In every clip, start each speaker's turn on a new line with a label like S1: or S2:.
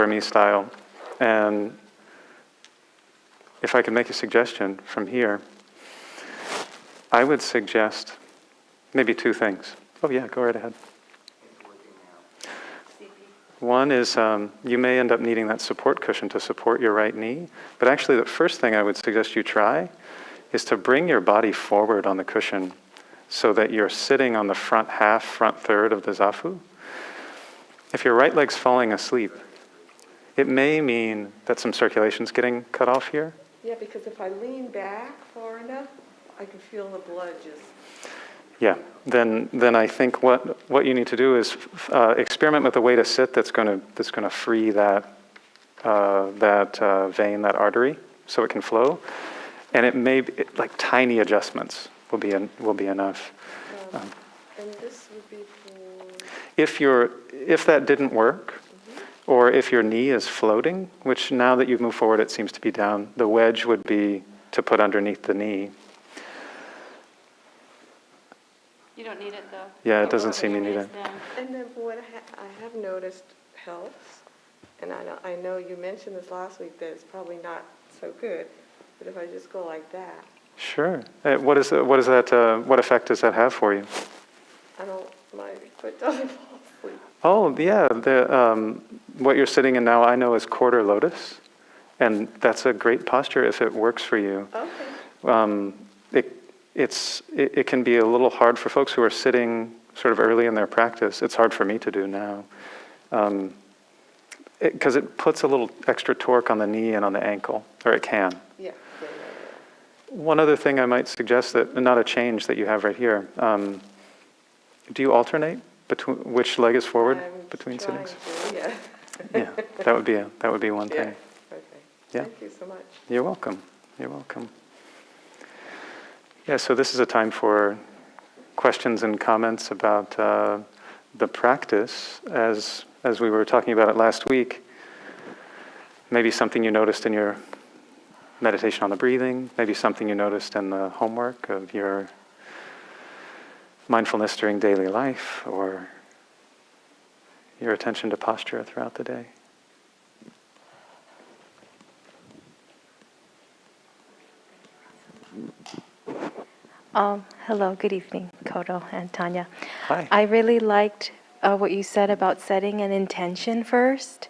S1: Burmese style. And if I could make a suggestion from here, I would suggest maybe two things. Oh yeah, go right ahead. One is you may end up needing that support cushion to support your right knee, but actually the first thing I would suggest you try is to bring your body forward on the cushion so that you're sitting on the front half, front third of the zafu. If your right leg's falling asleep, it may mean that some circulation's getting cut off here.
S2: Yeah, because if I lean back far enough, I can feel the blood just...
S1: Yeah, then I think what you need to do is experiment with a way to sit that's going to free that vein, that artery, so it can flow, and it may be, like tiny adjustments will be enough.
S2: And this would be for...
S1: If that didn't work, or if your knee is floating, which now that you've moved forward, it seems to be down, the wedge would be to put underneath the knee.
S3: You don't need it though.
S1: Yeah, it doesn't seem you need it.
S2: And then what I have noticed helps, and I know you mentioned this last week that it's probably not so good, but if I just go like that. Sure.
S1: What effect does that have for you?
S2: My foot doesn't fall asleep.
S1: Oh yeah, what you're sitting in now I know is quarter lotus, and that's a great posture if it works for you.
S2: Okay.
S1: It can be a little hard for folks who are sitting sort of early in their practice. It's hard for me to do now. Because it puts a little extra torque on the knee and on the ankle, or it can.
S2: Yeah.
S1: One other thing I might suggest, that not a change that you have right here. Do you alternate between which leg is forward between sittings? Yeah, that would be one thing.
S2: Okay.
S1: Yeah.
S2: Thank you so much.
S1: You're welcome. You're welcome. Yeah, so this is a time for questions and comments about the practice as we were talking about it last week. Maybe something you noticed in your meditation on the breathing, maybe something you noticed in the homework of your mindfulness during daily life, or your attention to posture throughout the day.
S4: Hello, good evening, Kodo and Tanya.
S1: Hi.
S4: I really liked what you said about setting an intention first,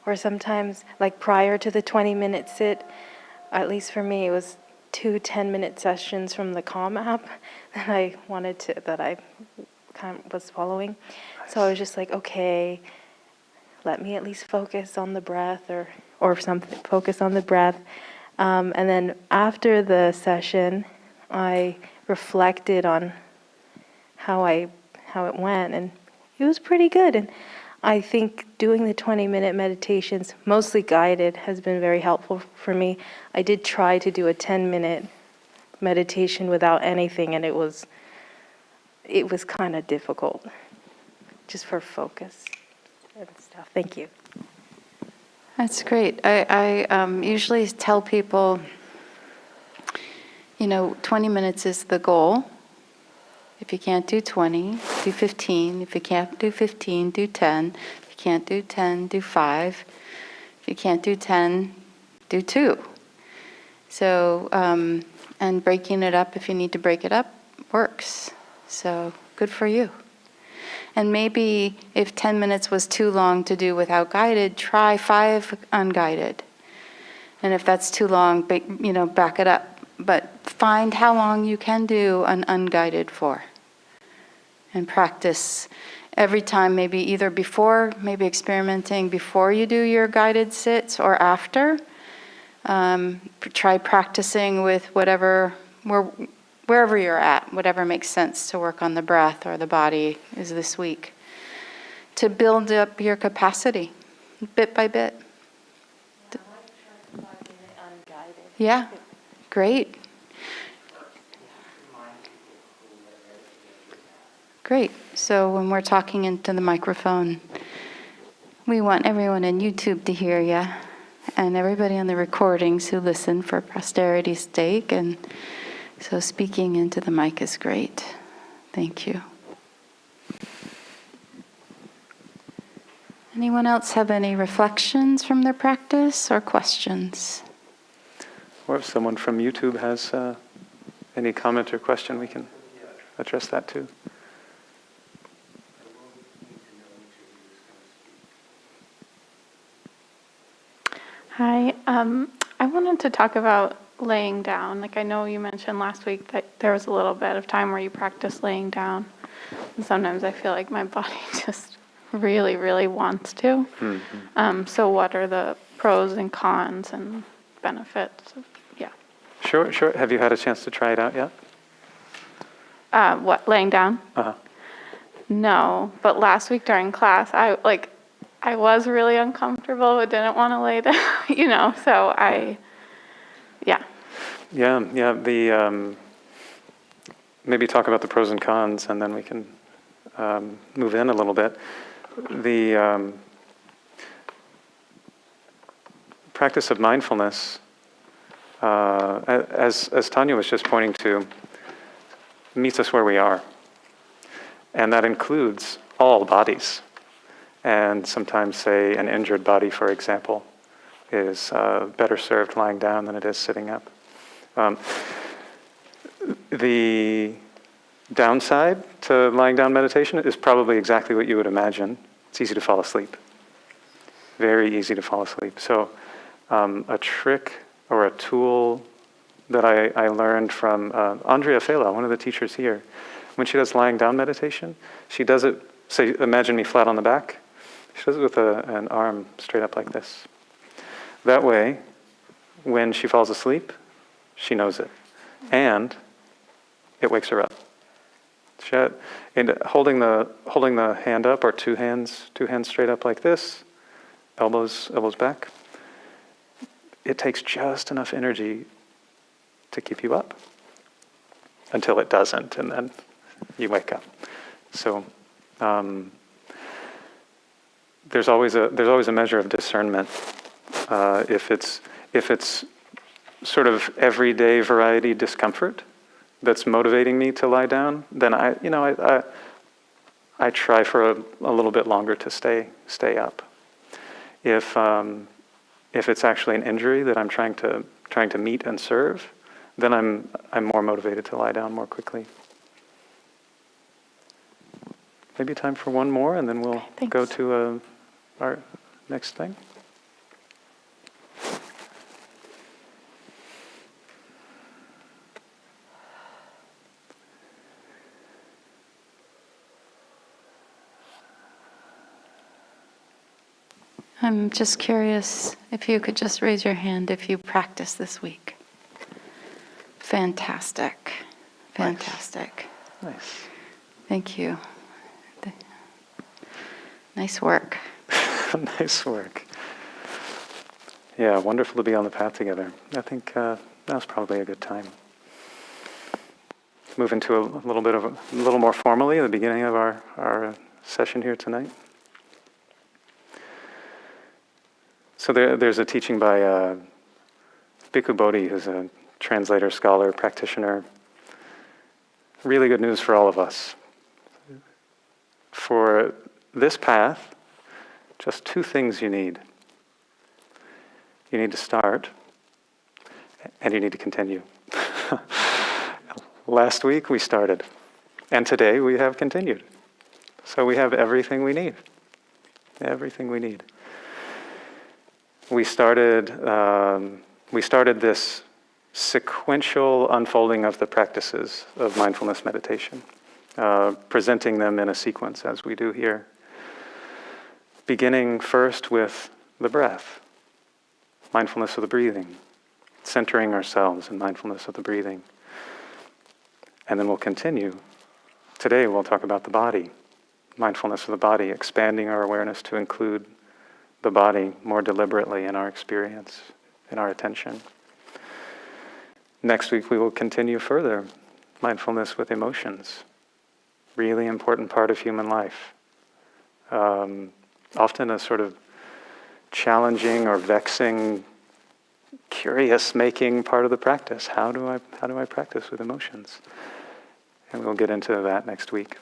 S4: or sometimes like prior to the 20-minute sit. At least for me, it was 2 10-minute sessions from the Calm app that I kind of was following. Nice. So I was just like, okay, let me at least focus on the breath, or something. Focus on the breath, and then after the session, I reflected on how it went, and it was pretty good. And I think doing the 20-minute meditations, mostly guided, has been very helpful for me. I did try to do a 10-minute meditation without anything, and it was kind of difficult, just for focus and stuff. Thank you.
S3: That's great. I usually tell people, 20 minutes is the goal. If you can't do 20, do 15. If you can't do 15, do 10. If you can't do 10, do 5. If you can't do 10, do 2. So, and breaking it up, if you need to break it up, works. So, good for you. And maybe if 10 minutes was too long to do without guided, try 5 unguided. And if that's too long, back it up. But find how long you can do an unguided for. And practice every time, maybe either before, maybe experimenting before you do your guided sits or after. Try practicing with wherever you're at, whatever makes sense to work on the breath or the body is this week. To build up your capacity, bit by bit.
S4: Yeah, I might try 5-minute unguided.
S3: Yeah. Great. Great. So when we're talking into the microphone, we want everyone in YouTube to hear you, and everybody on the recordings who listen for posterity's sake. And so speaking into the mic is great. Thank you. Anyone else have any reflections from their practice or questions?
S1: Or if someone from YouTube has any comment or question, we can address that too.
S5: Hi. I wanted to talk about laying down. Like I know you mentioned last week that there was a little bit of time where you practiced laying down. And sometimes I feel like my body just really, really wants to.
S1: Mm-hmm.
S5: So what are the pros and cons and benefits? Yeah.
S1: Sure. Have you had a chance to try it out yet?
S5: What, laying down?
S1: Uh-huh.
S5: No, but last week during class, I was really uncomfortable, but didn't want to lay down, so yeah.
S1: Yeah. The maybe talk about the pros and cons, and then we can move in a little bit. The practice of mindfulness, as Tanya was just pointing to, meets us where we are. And that includes all bodies. And sometimes, say, an injured body, for example, is better served lying down than it is sitting up. The downside to lying down meditation is probably exactly what you would imagine. It's easy to fall asleep. Very easy to fall asleep. So a trick or a tool that I learned from Andrea Fela, one of the teachers here, when she does lying down meditation, she does it, say, imagine me flat on the back. She does it with an arm straight up like this. That way, when she falls asleep, she knows it. And it wakes her up. And holding the hand up, or two hands straight up like this, elbows back, it takes just enough energy to keep you up until it doesn't, and then you wake up. So there's always a measure of discernment. If it's sort of everyday variety discomfort that's motivating me to lie down, then I try for a little bit longer to stay up. If it's actually an injury that I'm trying to meet and serve, then I'm more motivated to lie down more quickly. Maybe time for one more, and then we'll go to our next thing.
S3: I'm just curious if you could just raise your hand if you practiced this week. Fantastic. Fantastic.
S1: Nice.
S3: Thank you. Nice work.
S1: Nice work. Yeah, wonderful to be on the path together. I think now's probably a good time. Move into a little more formally at the beginning of our session here tonight. So there's a teaching by Bhikkhu Bodhi, who's a translator, scholar, practitioner. Really good news for all of us. For this path, just two things you need. You need to start, and you need to continue. Last week we started, and today we have continued. So we have everything we need. Everything we need. We started this sequential unfolding of the practices of mindfulness meditation, presenting them in a sequence as we do here. Beginning first with the breath, mindfulness of the breathing, centering ourselves in mindfulness of the breathing. And then we'll continue. Today we'll talk about the body, mindfulness of the body, expanding our awareness to include the body more deliberately in our experience, in our attention. Next week we will continue further, mindfulness with emotions, really important part of human life. Often a sort of challenging or vexing, curious-making part of the practice. How do I practice with emotions? And we'll get into that next week.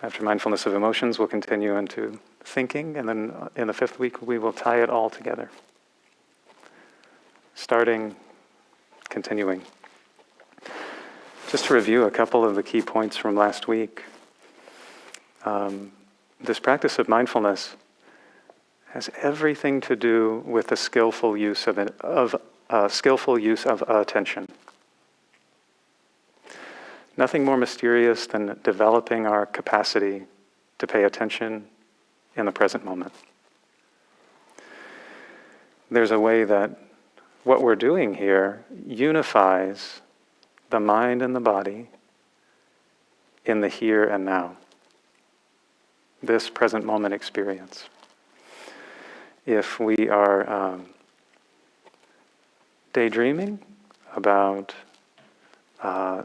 S1: After mindfulness of emotions, we'll continue into thinking, and then in the 5th week, we will tie it all together. Starting, continuing. Just to review a couple of the key points from last week, this practice of mindfulness has everything to do with the skillful use of attention. Nothing more mysterious than developing our capacity to pay attention in the present moment. There's a way that what we're doing here unifies the mind and the body in the here and now, this present moment experience. If we are daydreaming about,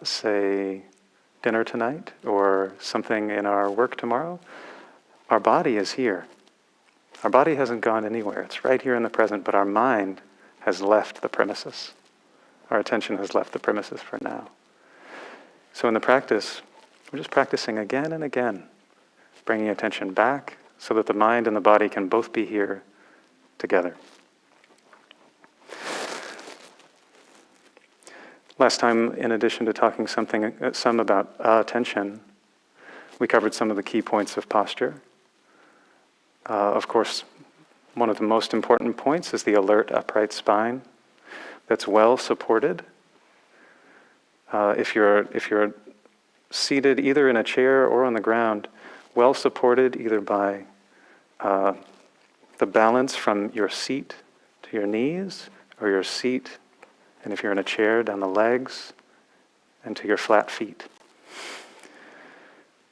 S1: say, dinner tonight or something in our work tomorrow, our body is here. Our body hasn't gone anywhere. It's right here in the present, but our mind has left the premises. Our attention has left the premises for now. So in the practice, we're just practicing again and again, bringing attention back so that the mind and the body can both be here together. Last time, in addition to talking some about attention, we covered some of the key points of posture. Of course, one of the most important points is the alert, upright spine that's well supported. If you're seated either in a chair or on the ground, well supported either by the balance from your seat to your knees, or your seat, and if you're in a chair, down the legs and to your flat feet.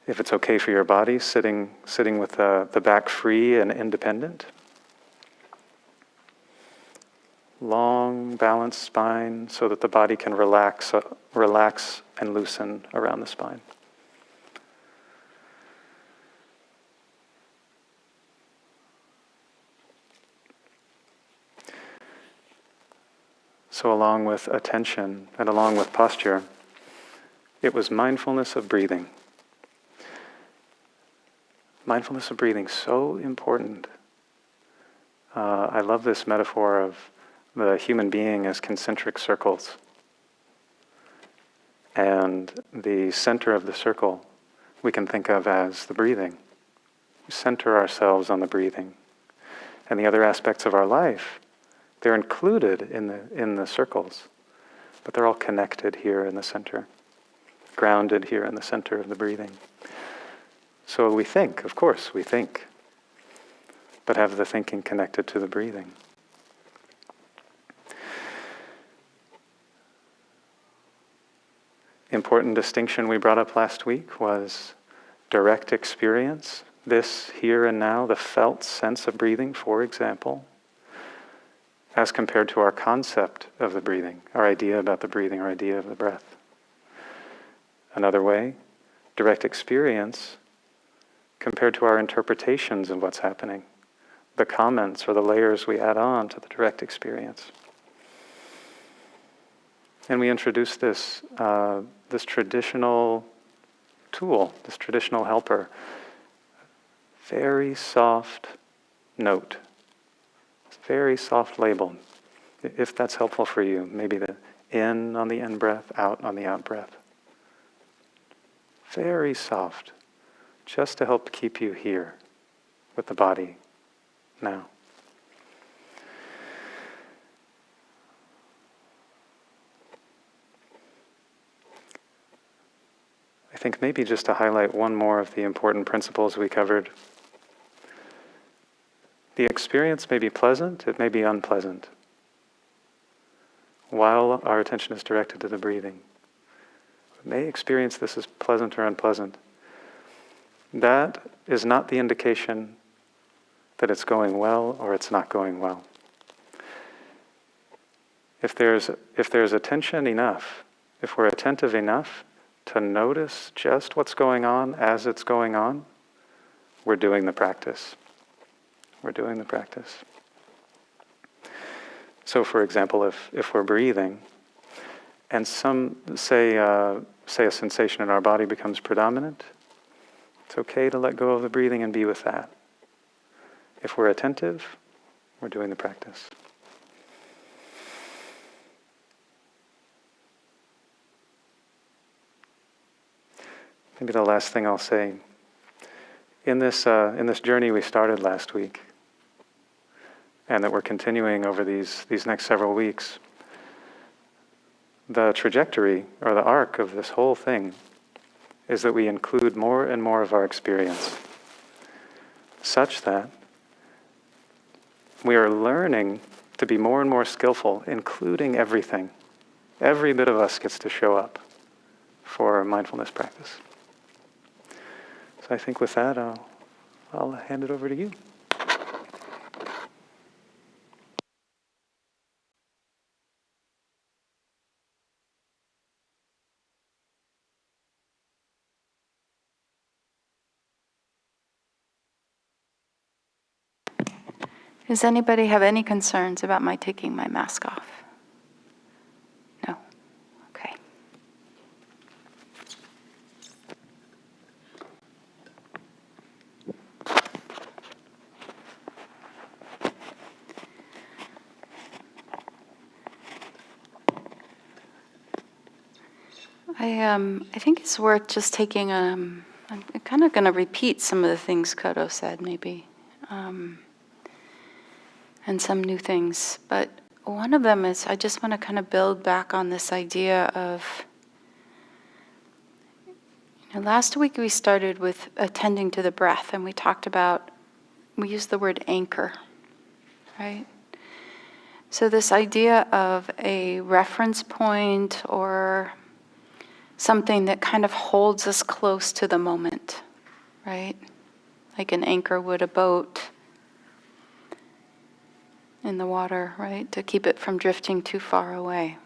S1: If it's okay for your body, sitting with the back free and independent. Long, balanced spine so that the body can relax and loosen around the spine. So along with attention and along with posture, it was mindfulness of breathing. Mindfulness of breathing, so important. I love this metaphor of the human being as concentric circles. And the center of the circle we can think of as the breathing. We center ourselves on the breathing. And the other aspects of our life, they're included in the circles, but they're all connected here in the center, grounded here in the center of the breathing. So we think, of course, we think, but have the thinking connected to the breathing. Important distinction we brought up last week was direct experience, this here and now, the felt sense of breathing, for example, as compared to our concept of the breathing, our idea about the breathing, our idea of the breath. Another way, direct experience compared to our interpretations of what's happening, the comments or the layers we add on to the direct experience. And we introduced this traditional tool, this traditional helper, very soft note, very soft label. If that's helpful for you, maybe the in on the in breath, out on the out breath. Very soft, just to help keep you here with the body now. I think maybe just to highlight one more of the important principles we covered. The experience may be pleasant, it may be unpleasant, while our attention is directed to the breathing. We may experience this as pleasant or unpleasant. That is not the indication that it's going well or it's not going well. If there's attention enough, if we're attentive enough to notice just what's going on as it's going on, we're doing the practice. We're doing the practice. So, for example, if we're breathing, and say a sensation in our body becomes predominant, It's okay to let go of the breathing and be with that. If we're attentive, we're doing the practice. Maybe the last thing I'll say, in this journey we started last week, and that we're continuing over these next several weeks, the trajectory or the arc of this whole thing is that we include more and more of our experience, such that we are learning to be more and more skillful, including everything. Every bit of us gets to show up for mindfulness practice. So I think with that, I'll hand it over to you.
S3: Does anybody have any concerns about my taking my mask off? No? Okay. I think it's worth just taking I'm kind of going to repeat some of the things Kodo said, maybe. And some new things. But one of them is I just want to kind of build back on this idea of, last week we started with attending to the breath, and we talked about, we used the word anchor, right? So this idea of a reference point or something that kind of holds us close to the moment, right? Like an anchor would a boat in the water, right? To keep it from drifting too far away.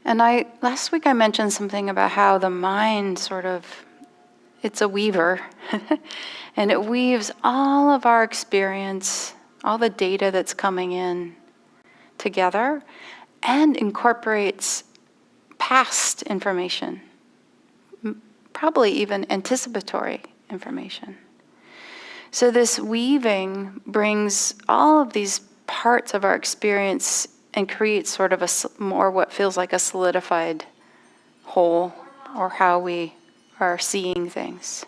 S3: And last week I mentioned something about how the mind it's a weaver, and it weaves all of our experience, all the data that's coming in together, and incorporates past information, probably even anticipatory information. So this weaving brings all of these parts of our experience and creates sort of more what feels like a solidified whole, or how we are seeing things.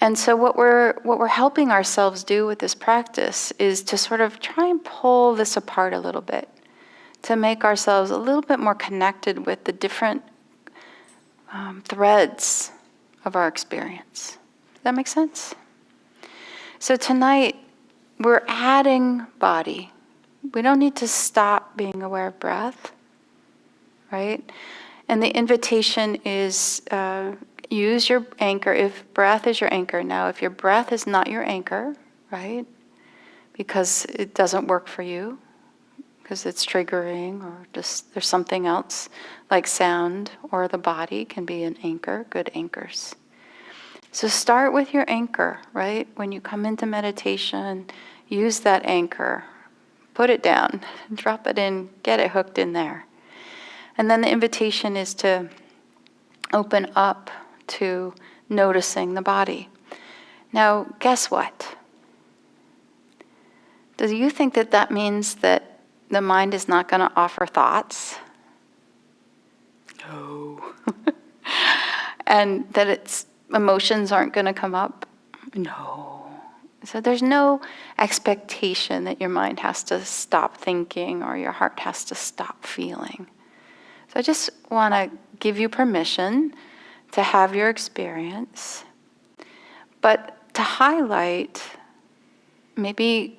S3: And so what we're helping ourselves do with this practice is to sort of try and pull this apart a little bit, to make ourselves a little bit more connected with the different threads of our experience. Does that make sense? So tonight, we're adding body. We don't need to stop being aware of breath, right? And the invitation is use your anchor if breath is your anchor. Now, if your breath is not your anchor, right, because it doesn't work for you, because it's triggering, or just there's something else, like sound or the body can be an anchor, good anchors. So start with your anchor, right? When you come into meditation, use that anchor. Put it down, drop it in, get it hooked in there. And then the invitation is to open up to noticing the body. Now, guess what? Do you think that means that the mind is not going to offer thoughts? No. And that its emotions aren't going to come up? No. So there's no expectation that your mind has to stop thinking or your heart has to stop feeling. So I just want to give you permission to have your experience, but to highlight, maybe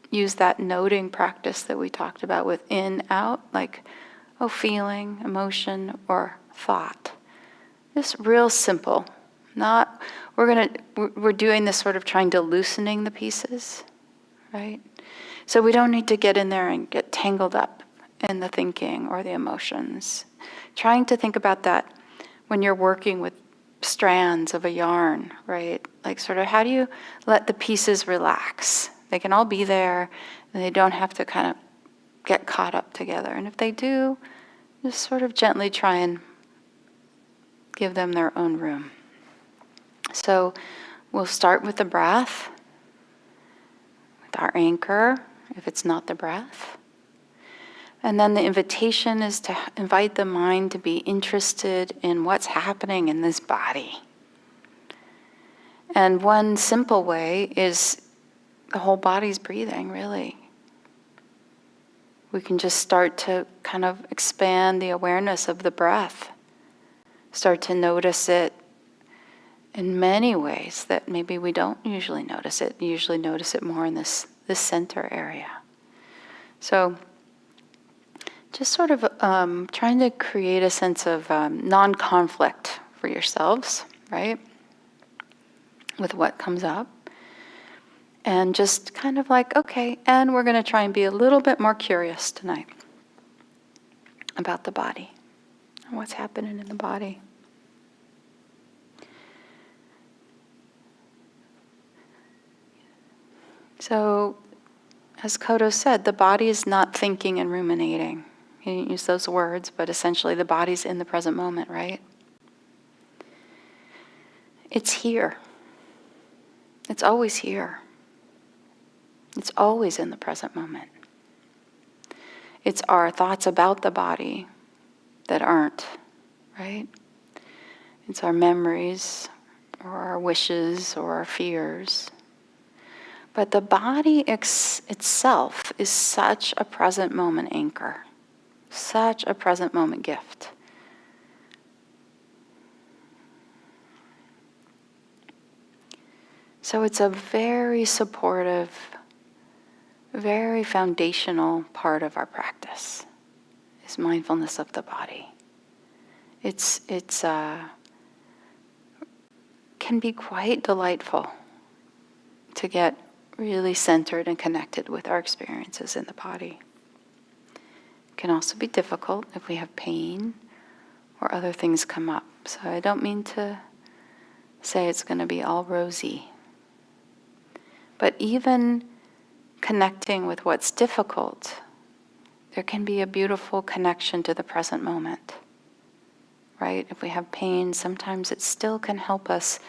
S3: use that noting practice that we talked about with in, out, like, feeling, emotion, or thought. Just real simple. We're doing this sort of trying to loosening the pieces, right? So we don't need to get in there and get tangled up in the thinking or the emotions. Trying to think about that when you're working with strands of a yarn, right? Like sort of how do you let the pieces relax? They can all be there and they don't have to kind of get caught up together. And if they do, just sort of gently try and give them their own room. So we'll start with the breath, with our anchor, if it's not the breath. And then the invitation is to invite the mind to be interested in what's happening in this body. And one simple way is the whole body's breathing, really. We can just start to kind of expand the awareness of the breath. Start to notice it in many ways that maybe we don't usually notice it. You usually notice it more in this center area. So just sort of trying to create a sense of non-conflict for yourselves, right? With what comes up. And just kind of like, okay, and we're going to try and be a little bit more curious tonight about the body and what's happening in the body. So, as Kodo said, the body is not thinking and ruminating. He didn't use those words, but essentially the body's in the present moment, right? It's here. It's always here. It's always in the present moment. It's our thoughts about the body that aren't, right? It's our memories or our wishes or our fears. But the body itself is such a present moment anchor, such a present moment gift. So it's a very supportive, very foundational part of our practice, is mindfulness of the body. It's can be quite delightful to get really centered and connected with our experiences in the body. It can also be difficult if we have pain or other things come up. So I don't mean to say it's going to be all rosy. But even connecting with what's difficult, there can be a beautiful connection to the present moment, right? If we have pain, sometimes it still can help us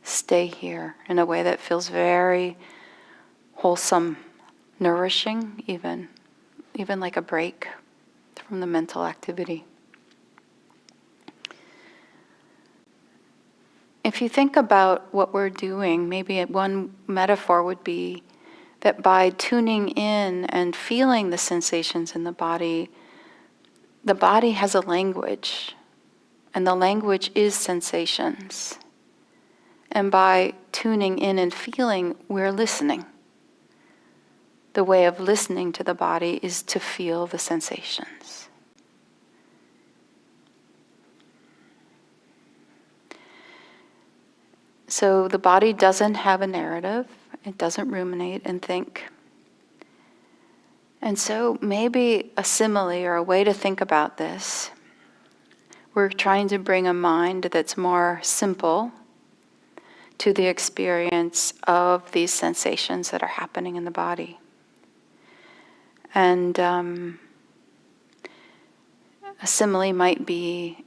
S3: stay here in a way that feels very wholesome, nourishing, even like a break from the mental activity. If you think about what we're doing, maybe one metaphor would be that by tuning in and feeling the sensations in the body has a language, and the language is sensations. And by tuning in and feeling, we're listening. The way of listening to the body is to feel the sensations. So the body doesn't have a narrative. It doesn't ruminate and think. And so maybe a simile or a way to think about this, we're trying to bring a mind that's more simple to the experience of these sensations that are happening in the body. And a simile might be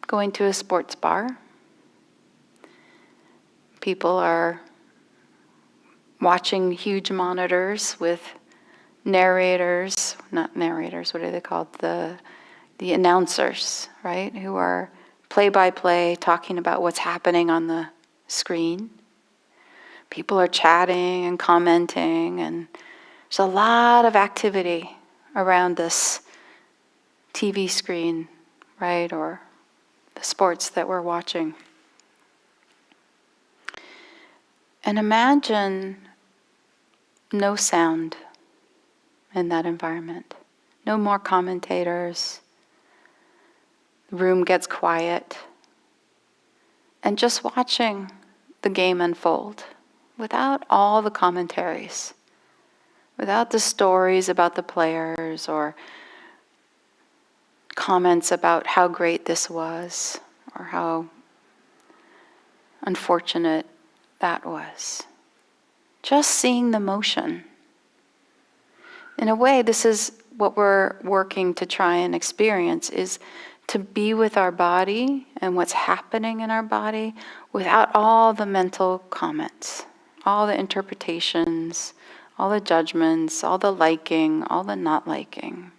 S3: going to a sports bar. People are watching huge monitors with narrators, not narrators, what are they called? The announcers, right? Who are play-by-play talking about what's happening on the screen. People are chatting and commenting, and there's a lot of activity around this TV screen, right? Or the sports that we're watching. And imagine no sound in that environment. No more commentators. The room gets quiet. And just watching the game unfold without all the commentaries, without the stories about the players or comments about how great this was or how unfortunate that was. Just seeing the motion. In a way, this is what we're working to try and experience, is to be with our body and what's happening in our body without all the mental comments, all the interpretations, all the judgments, all the liking, all the not liking.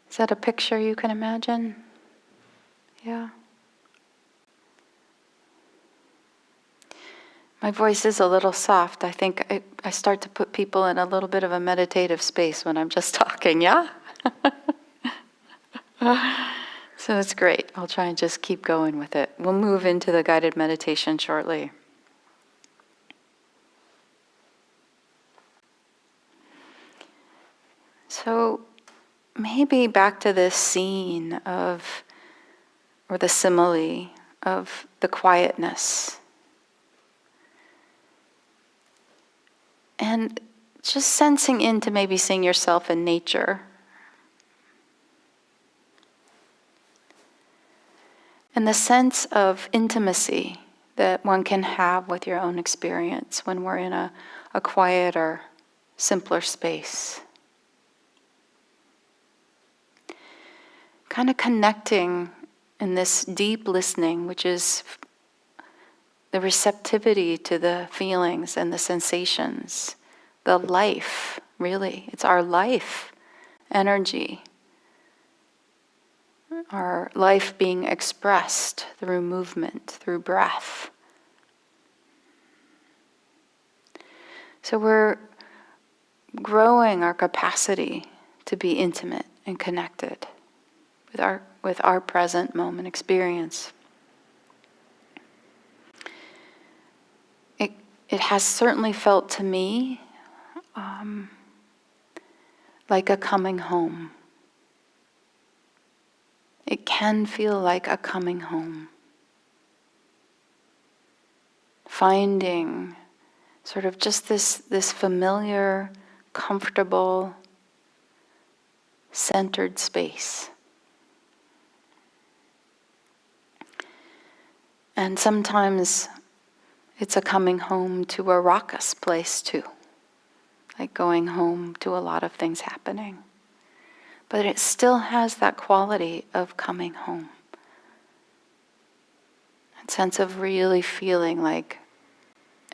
S3: Is that a picture you can imagine? Yeah. My voice is a little soft. I think I start to put people in a little bit of a meditative space when I'm just talking, yeah? So it's great. I'll try and just keep going with it. We'll move into the guided meditation shortly. So maybe back to this scene of, or the simile of the quietness. And just sensing into maybe seeing yourself in nature. And the sense of intimacy that one can have with your own experience when we're in a quieter, simpler space. Kind of connecting in this deep listening, which is the receptivity to the feelings and the sensations, the life, really. It's our life energy, our life being expressed through movement, through breath. So we're growing our capacity to be intimate and connected with our present moment experience. It has certainly felt to me like a coming home. It can feel like a coming home. Finding sort of just this familiar, comfortable, centered space. And sometimes it's a coming home to a raucous place too, like going home to a lot of things happening. But it still has that quality of coming home. That sense of really feeling like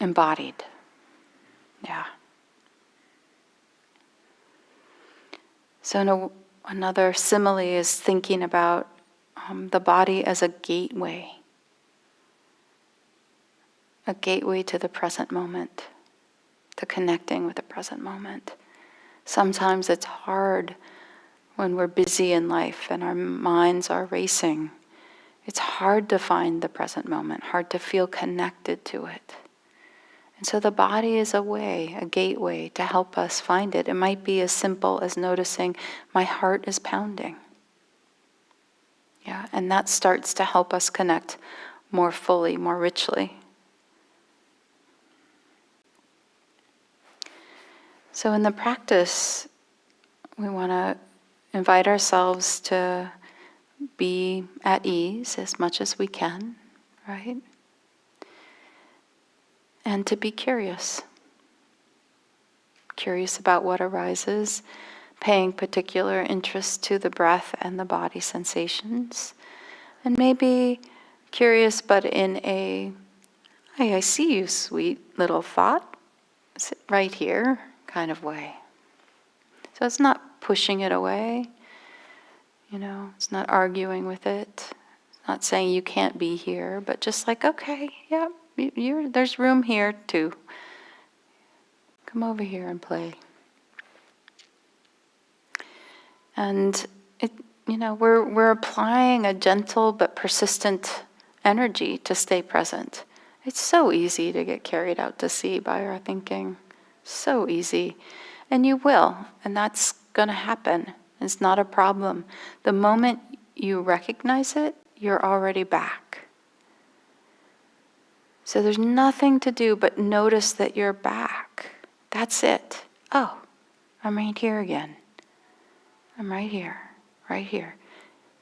S3: embodied. Yeah. So another simile is thinking about the body as a gateway to the present moment, to connecting with the present moment. Sometimes it's hard when we're busy in life and our minds are racing. It's hard to find the present moment, hard to feel connected to it. And so the body is a gateway to help us find it. It might be as simple as noticing my heart is pounding. Yeah, and that starts to help us connect more fully, more richly. So in the practice, we want to invite ourselves to be at ease as much as we can, right? And to be curious. Curious about what arises, paying particular interest to the breath and the body sensations. And maybe curious, but in a, "Hey, I see you, sweet little thought. Sit right here," kind of way. So it's not pushing it away, it's not arguing with it. It's not saying you can't be here, but just like, okay, yeah, there's room here too. Come over here and play. And we're applying a gentle but persistent energy to stay present. It's so easy to get carried out to sea by our thinking. So easy. And you will, and that's going to happen. It's not a problem. The moment you recognize it, you're already back. So there's nothing to do but notice that you're back. That's it. Oh, I'm right here again. I'm right here, right here.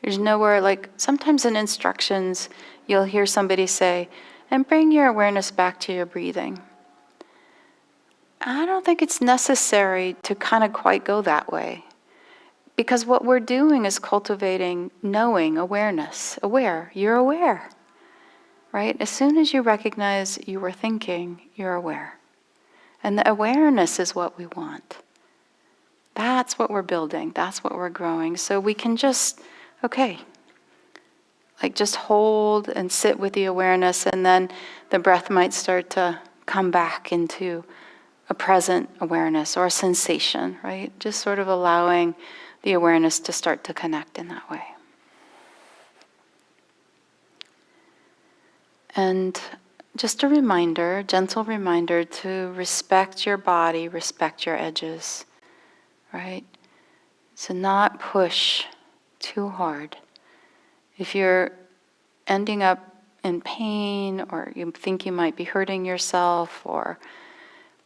S3: There's nowhere, like sometimes in instructions, you'll hear somebody say, and bring your awareness back to your breathing. I don't think it's necessary to kind of quite go that way. Because what we're doing is cultivating knowing, awareness. Aware, you're aware. Right? As soon as you recognize you were thinking, you're aware. And the awareness is what we want. That's what we're building. That's what we're growing. So we can just, okay, like just hold and sit with the awareness, and then the breath might start to come back into a present awareness or a sensation, right? Just sort of allowing the awareness to start to connect in that way. And just a reminder, gentle reminder to respect your body, respect your edges, right? So not push too hard. If you're ending up in pain, or you think you might be hurting yourself, or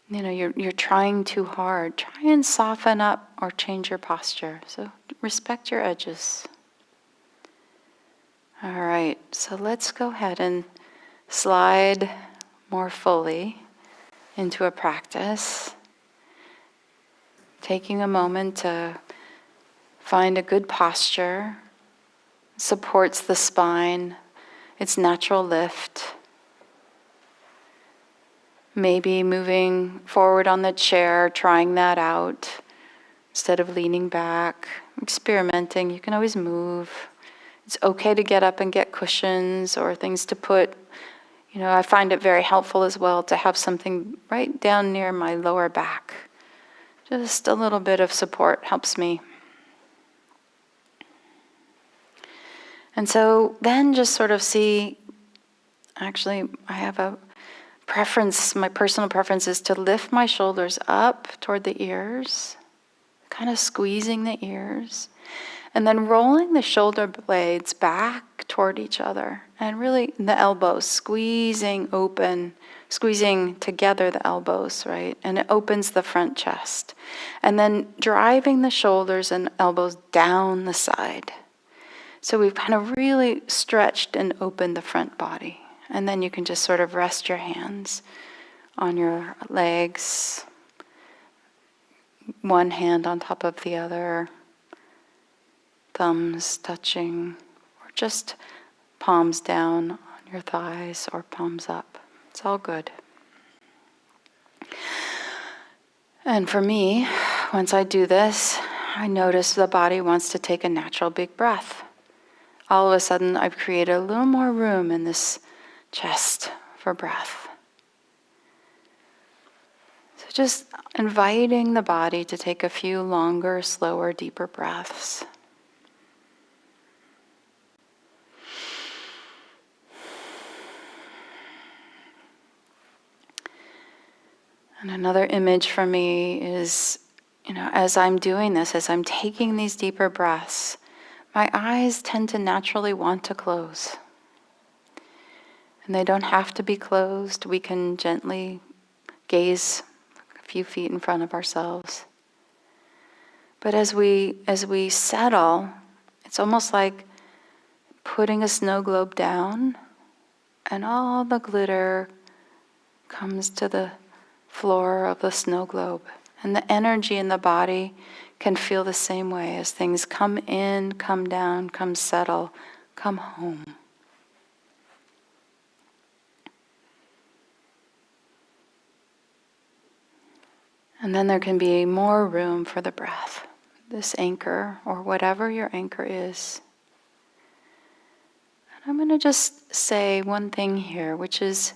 S3: you're trying too hard, try and soften up or change your posture. So respect your edges. All right, so let's go ahead and slide more fully into a practice. Taking a moment to find a good posture, supports the spine, its natural lift. Maybe moving forward on the chair, trying that out instead of leaning back, experimenting. You can always move. It's okay to get up and get cushions or things to put. I find it very helpful as well to have something right down near my lower back. Just a little bit of support helps me. And so then just sort of see, actually I have a preference, my personal preference is to lift my shoulders up toward the ears, kind of squeezing the ears, and then rolling the shoulder blades back toward each other, and really the elbows, squeezing open, squeezing together the elbows, right? And it opens the front chest. And then driving the shoulders and elbows down the side. So we've kind of really stretched and opened the front body. And then you can just sort of rest your hands on your legs, one hand on top of the other, thumbs touching, or just palms down on your thighs or palms up. It's all good. And for me, once I do this, I notice the body wants to take a natural big breath. All of a sudden, I've created a little more room in this chest for breath. So just inviting the body to take a few longer, slower, deeper breaths. And another image for me is, as I'm doing this, as I'm taking these deeper breaths, my eyes tend to naturally want to close. And they don't have to be closed. We can gently gaze a few feet in front of ourselves. But as we settle, it's almost like putting a snow globe down, and all the glitter comes to the floor of the snow globe. And the energy in the body can feel the same way as things come in, come down, come settle, come home. And then there can be more room for the breath, this anchor, or whatever your anchor is. And I'm going to just say one thing here, which is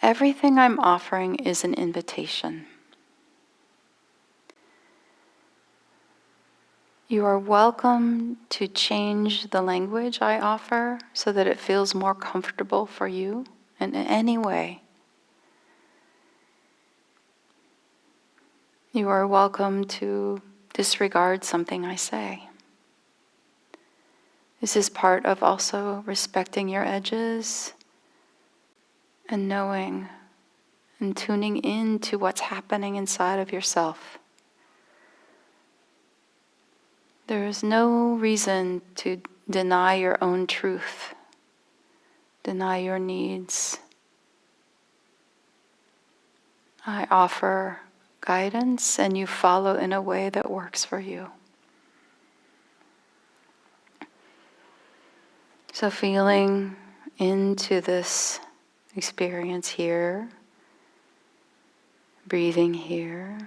S3: everything I'm offering is an invitation. You are welcome to change the language I offer so that it feels more comfortable for you in any way. You are welcome to disregard something I say. This is part of also respecting your edges and knowing and tuning into what's happening inside of yourself. There is no reason to deny your own truth, deny your needs. I offer guidance and you follow in a way that works for you. So feeling into this experience here, breathing here.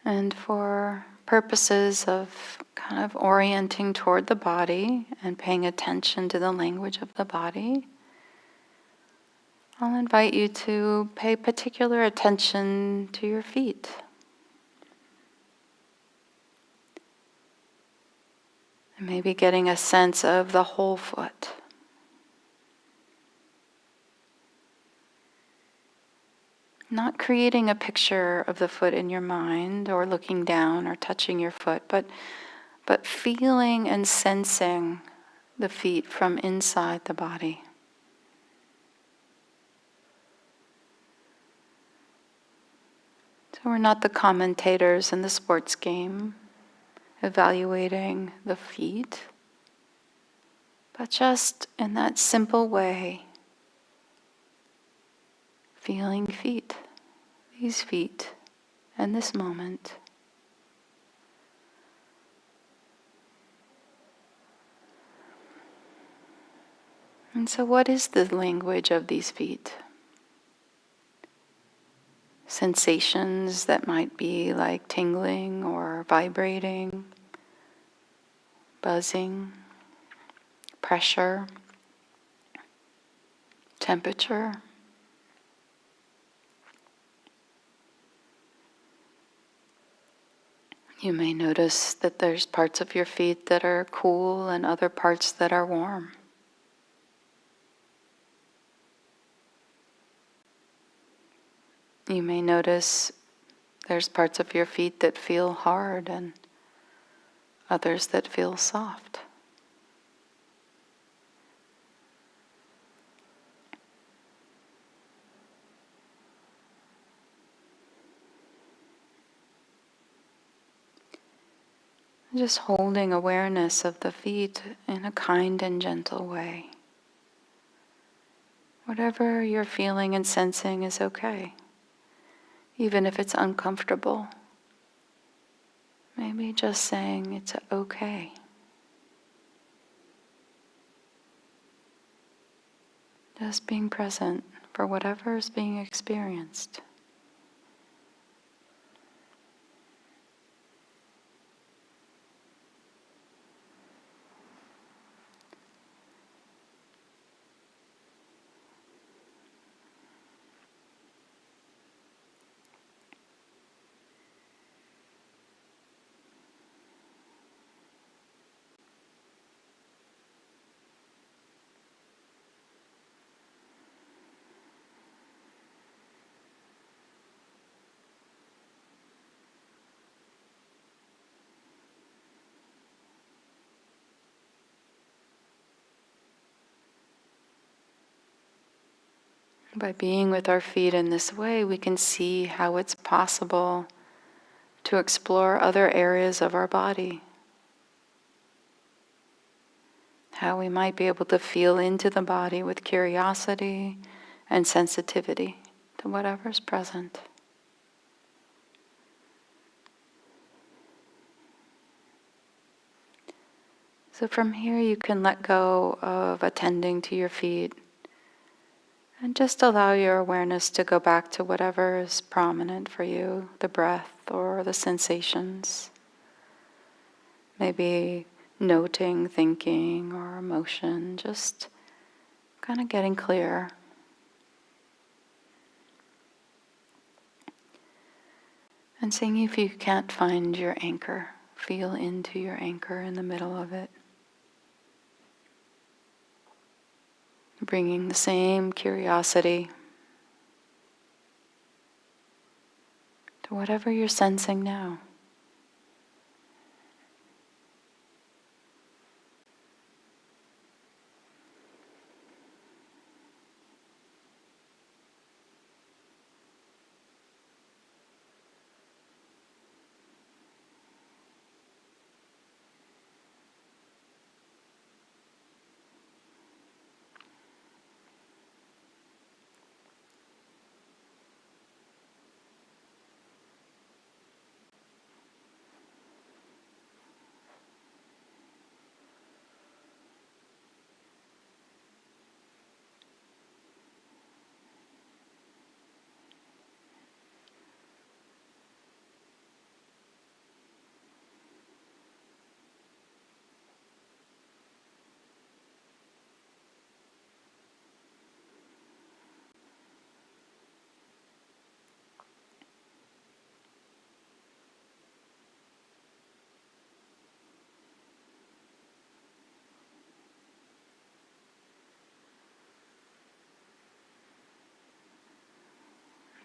S3: And for purposes of kind of orienting toward the body and paying attention to the language of the body, I'll invite you to pay particular attention to your feet. And maybe getting a sense of the whole foot. Not creating a picture of the foot in your mind or looking down or touching your foot, but feeling and sensing the feet from inside the body. So we're not the commentators in the sports game evaluating the feet, but just in that simple way, feeling feet, these feet, and this moment. And so what is the language of these feet? Sensations that might be like tingling or vibrating, buzzing, pressure, temperature. You may notice that there's parts of your feet that are cool and other parts that are warm. You may notice there's parts of your feet that feel hard and others that feel soft. Just holding awareness of the feet in a kind and gentle way. Whatever you're feeling and sensing is okay, even if it's uncomfortable. Maybe just saying it's okay. Just being present for whatever is being experienced. By being with our feet in this way, we can see how it's possible to explore other areas of our body. How we might be able to feel into the body with curiosity and sensitivity to whatever's present. So from here you can let go of attending to your feet and just allow your awareness to go back to whatever is prominent for you, the breath or the sensations. Maybe noting, thinking, or emotion, just kind of getting clear. And seeing if you can't find your anchor, feel into your anchor in the middle of it. Bringing the same curiosity to whatever you're sensing now.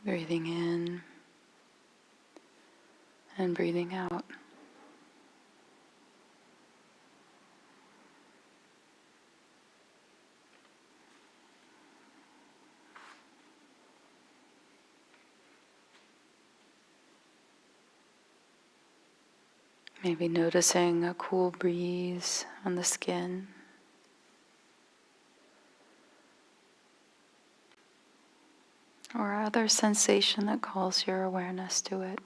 S3: Breathing in and breathing out. Maybe noticing a cool breeze on the skin. Or other sensation that calls your awareness to it.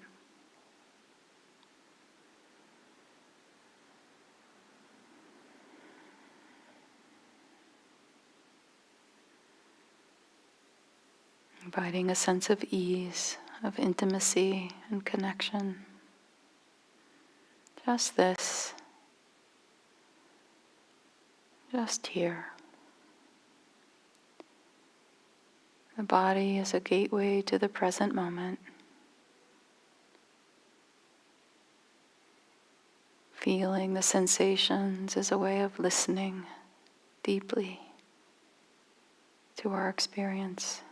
S3: Inviting a sense of ease, of intimacy and connection. Just this. Just here. The body is a gateway to the present moment. Feeling the sensations is a way of listening deeply to our experience.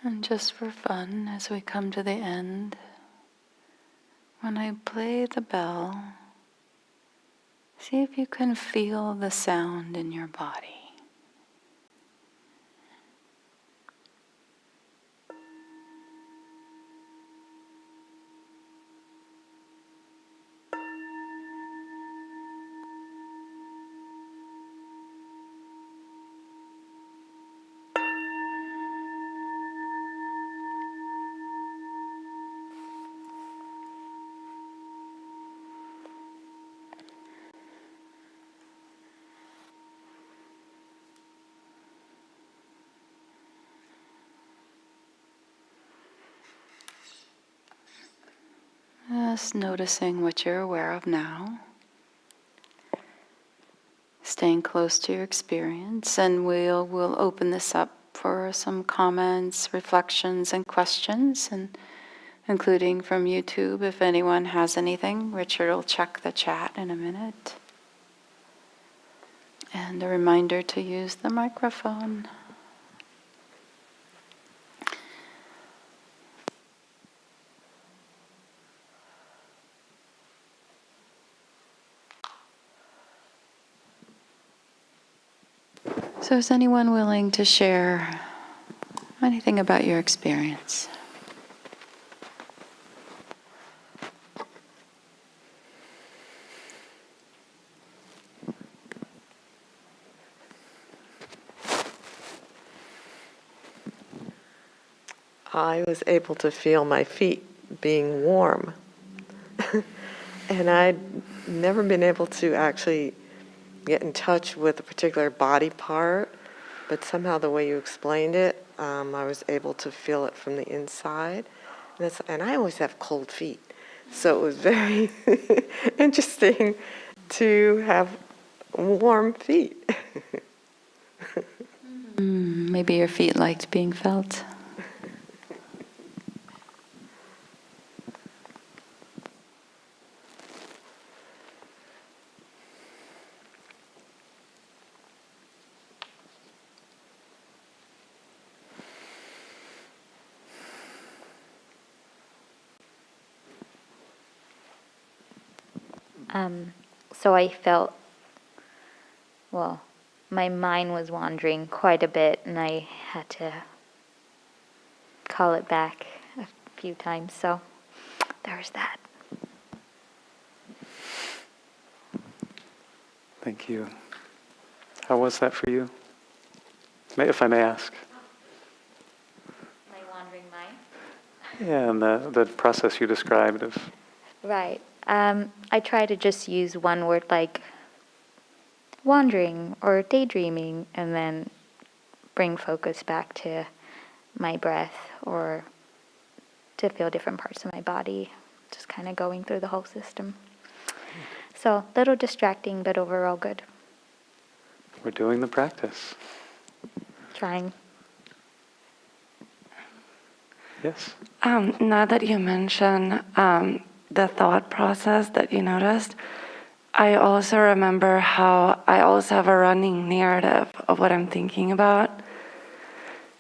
S3: And just for fun, as we come to the end, when I play the bell, see if you can feel the sound in your body. Just noticing what you're aware of now. Staying close to your experience, and we'll open this up for some comments, reflections, and questions, and including from YouTube if anyone has anything. Richard will check the chat in a minute. And a reminder to use the microphone. So is anyone willing to share anything about your experience?
S2: I was able to feel my feet being warm. And I'd never been able to actually get in touch with a particular body part, but somehow the way you explained it, I was able to feel it from the inside. And I always have cold feet, so it was very interesting to have warm feet.
S3: Maybe your feet liked being felt.
S6: So I felt, well, my mind was wandering quite a bit, and I had to call it back a few times. So there's that.
S1: Thank you. How was that for you? If I may ask.
S6: My wandering mind?
S1: Yeah, and the process you described of...
S6: Right. I try to just use one word like wandering or daydreaming, and then bring focus back to my breath or to feel different parts of my body, just kind of going through the whole system. So, little distracting, but overall good.
S1: We're doing the practice.
S6: Trying.
S1: Yes?
S7: Now that you mention the thought process that you noticed, I also remember how I also have a running narrative of what I'm thinking about.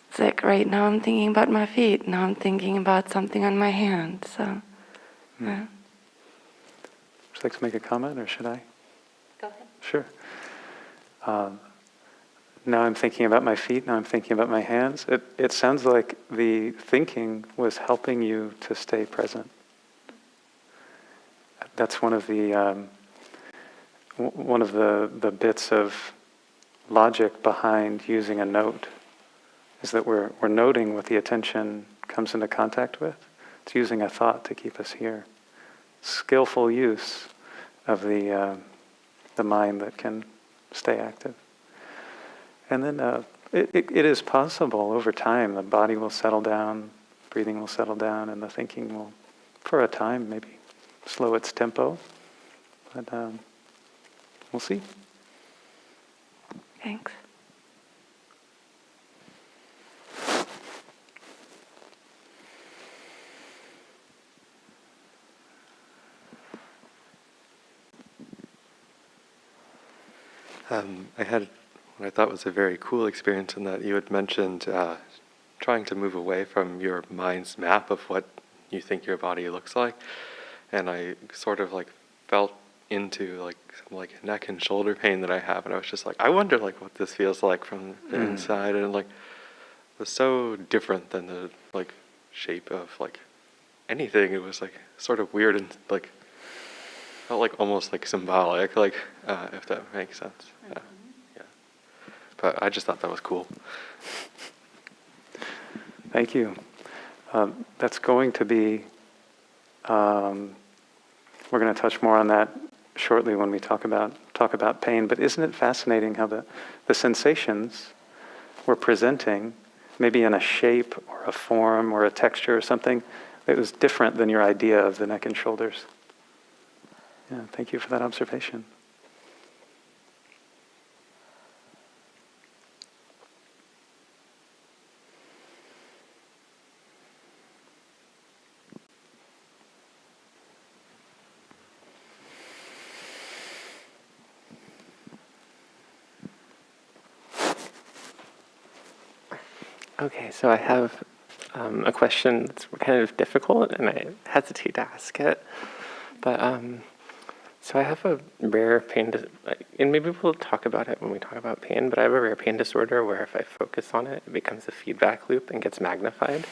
S7: It's like right now I'm thinking about my feet, now I'm thinking about something on my hand. So, yeah.
S1: Would you like to make a comment, or should I?
S6: Go ahead.
S1: Sure. Now I'm thinking about my feet, now I'm thinking about my hands. It sounds like the thinking was helping you to stay present. That's one of the bits of logic behind using a note, is that we're noting what the attention comes into contact with. It's using a thought to keep us here. Skillful use of the mind that can stay active. And then it is possible over time the body will settle down, breathing will settle down, and the thinking will, for a time, maybe slow its tempo. But we'll see.
S7: Thanks.
S8: I had what I thought was a very cool experience in that you had mentioned trying to move away from your mind's map of what you think your body looks like, and I sort of like felt into like some like neck and shoulder pain that I have, and I was just like, I wonder like what this feels like from the inside, and like it was so different than the like shape of like anything. It was like sort of weird and like felt like almost like symbolic, like if that makes sense. Yeah. But I just thought that was cool.
S1: Thank you. That's going to be, we're going to touch more on that shortly when we talk about pain, but isn't it fascinating how the sensations we're presenting, maybe in a shape or a form or a texture or something, it was different than your idea of the neck and shoulders. Yeah, thank you for that observation.
S9: Okay, so I have a question that's kind of difficult, and I hesitate to ask it. But so I have a rare pain, and maybe we'll talk about it when we talk about pain. But I have a rare pain disorder where if I focus on it, it becomes a feedback loop and gets magnified.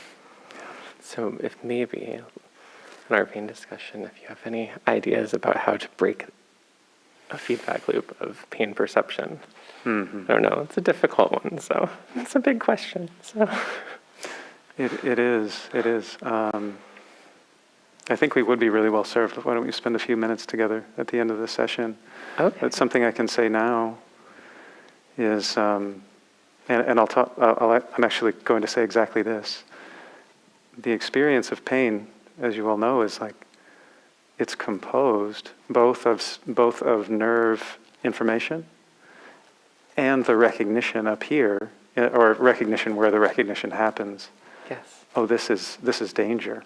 S9: So if maybe in our pain discussion, if you have any ideas about how to break a feedback loop of pain perception. I don't know. It's a difficult one, so it's a big question. So
S1: It is. I think we would be really well served. Why don't we spend a few minutes together at the end of the session?
S9: Okay.
S1: But something I can say now is, and I'll talk. I'm actually going to say exactly this. The experience of pain, as you all know, is like it's composed both of nerve information and the recognition up here, or recognition where the recognition happens.
S9: Yes.
S1: Oh, this is danger.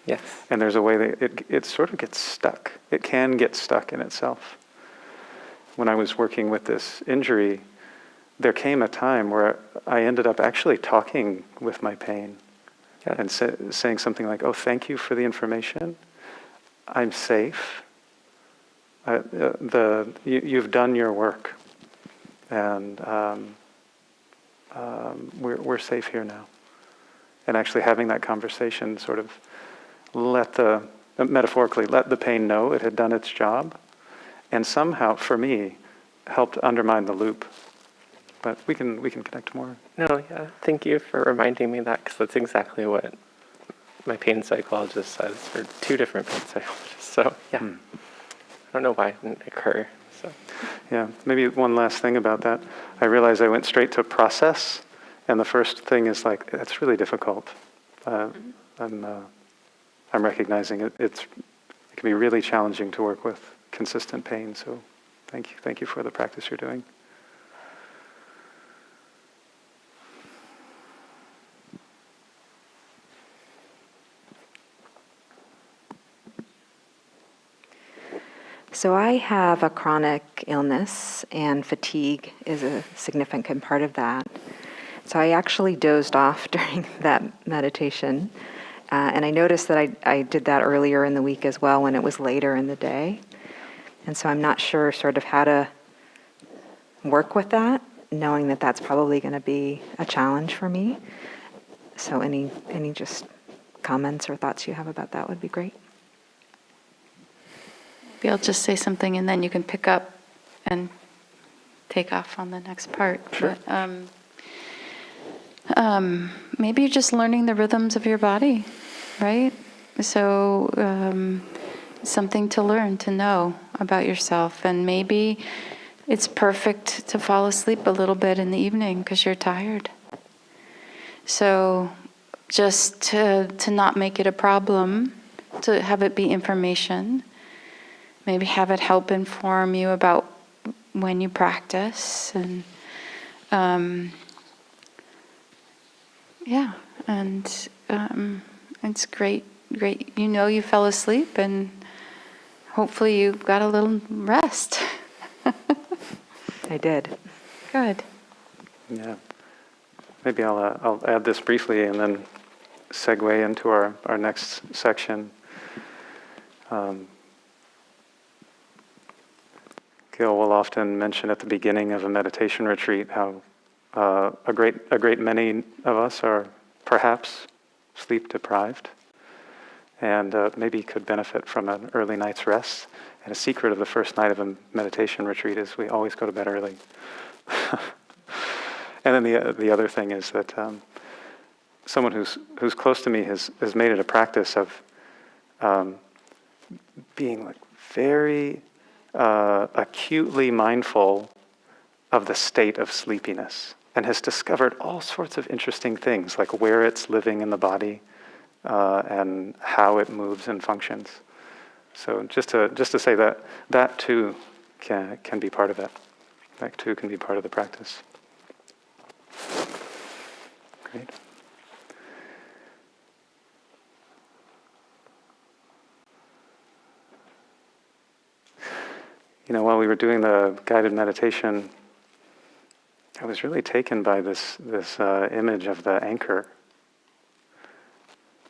S9: Yes.
S1: And there's a way that it sort of gets stuck. It can get stuck in itself. When I was working with this injury, there came a time where I ended up actually talking with my pain and saying something like, oh, thank you for the information. I'm safe. You've done your work. And we're safe here now. And actually having that conversation sort of metaphorically let the pain know it had done its job, and somehow, for me, helped undermine the loop. But we can connect more.
S9: No, yeah. Thank you for reminding me that, because that's exactly what my pain psychologist says, or two different pain psychologists. So, yeah. I don't know why it didn't occur. So.
S1: Yeah, maybe one last thing about that. I realized I went straight to process, and the first thing is like, that's really difficult. I'm recognizing it. It can be really challenging to work with consistent pain. So, thank you for the practice you're doing.
S10: So I have a chronic illness, and fatigue is a significant part of that. So I actually dozed off during that meditation, and I noticed that I did that earlier in the week as well when it was later in the day. And so I'm not sure sort of how to work with that, knowing that that's probably going to be a challenge for me. So any just comments or thoughts you have about that would be great.
S3: Maybe I'll just say something and then you can pick up and take off on the next part.
S1: Sure.
S3: But, maybe you're just learning the rhythms of your body, right? So something to learn, to know about yourself. And maybe it's perfect to fall asleep a little bit in the evening because you're tired. So just to not make it a problem, to have it be information. Maybe have it help inform you about when you practice, and it's great. You know you fell asleep, and hopefully you got a little rest.
S10: I did.
S3: Good.
S1: Yeah. maybe I'll add this briefly and then segue into our next section. Gil will often mention at the beginning of a meditation retreat how a great many of us are perhaps sleep deprived and maybe could benefit from an early night's rest. And a secret of the first night of a meditation retreat is we always go to bed early. And then the other thing is that someone who's close to me has made it a practice of being like very acutely mindful of the state of sleepiness, and has discovered all sorts of interesting things, like where it's living in the body and how it moves and functions. So just to say that too can be part of it. That too can be part of the practice. Great. While we were doing the guided meditation, I was really taken by this image of the anchor.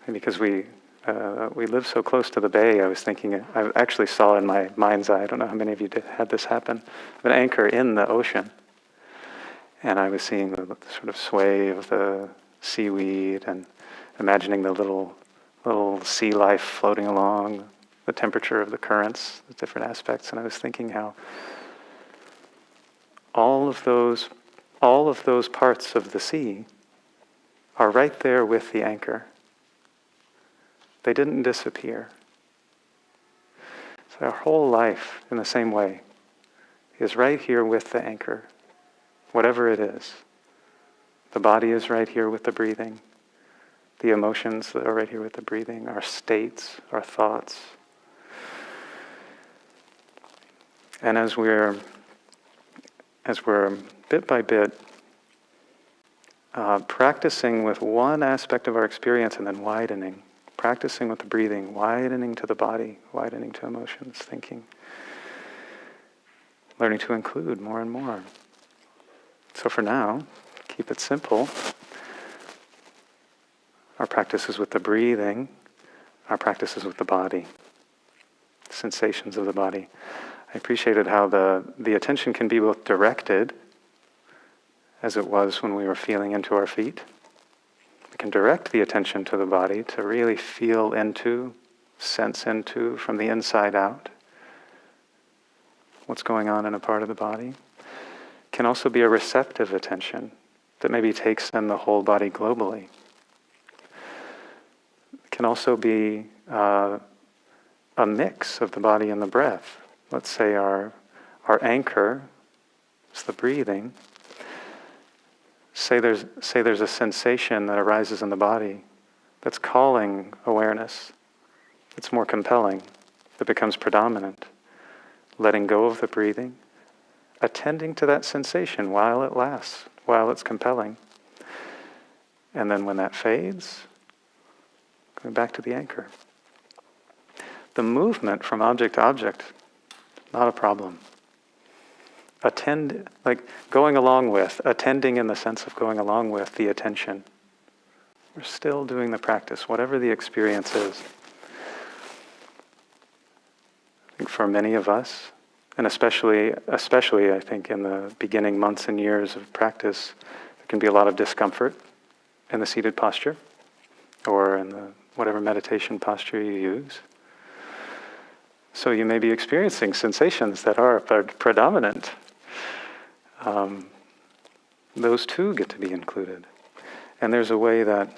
S1: And because we live so close to the bay, I was thinking, I actually saw in my mind's eye, I don't know how many of you had this happen, an anchor in the ocean. And I was seeing the sort of sway of the seaweed and imagining the little sea life floating along, the temperature of the currents, the different aspects. And I was thinking how all of those parts of the sea are right there with the anchor. They didn't disappear. So our whole life, in the same way, is right here with the anchor, whatever it is. The body is right here with the breathing. The emotions that are right here with the breathing, our states, our thoughts. And as we're bit by bit practicing with one aspect of our experience and then widening, practicing with the breathing, widening to the body, widening to emotions, thinking, learning to include more and more. So for now, keep it simple. Our practice is with the breathing, our practice is with the body, sensations of the body. I appreciated how the attention can be both directed, as it was when we were feeling into our feet. We can direct the attention to the body to really feel into, sense into, from the inside out, what's going on in a part of the body. It can also be a receptive attention that maybe takes in the whole body globally. It can also be a mix of the body and the breath. Let's say our anchor is the breathing. Say there's a sensation that arises in the body that's calling awareness. It's more compelling. That becomes predominant. Letting go of the breathing, attending to that sensation while it lasts, while it's compelling. And then when that fades, going back to the anchor. The movement from object to object, not a problem. Attending in the sense of going along with the attention. We're still doing the practice, whatever the experience is. I think for many of us, and especially I think in the beginning months and years of practice, there can be a lot of discomfort in the seated posture or in the whatever meditation posture you use. So you may be experiencing sensations that are predominant. Those too get to be included. And there's a way that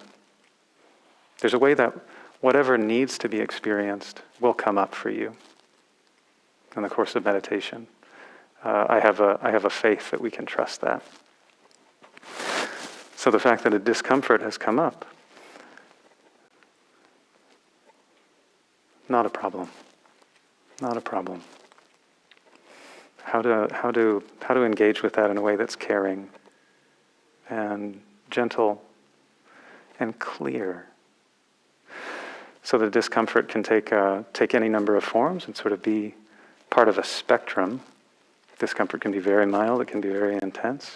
S1: whatever needs to be experienced will come up for you in the course of meditation. I have a faith that we can trust that. So the fact that a discomfort has come up, not a problem. Not a problem. How to engage with that in a way that's caring and gentle and clear. So the discomfort can take any number of forms and sort of be part of a spectrum. Discomfort can be very mild, it can be very intense.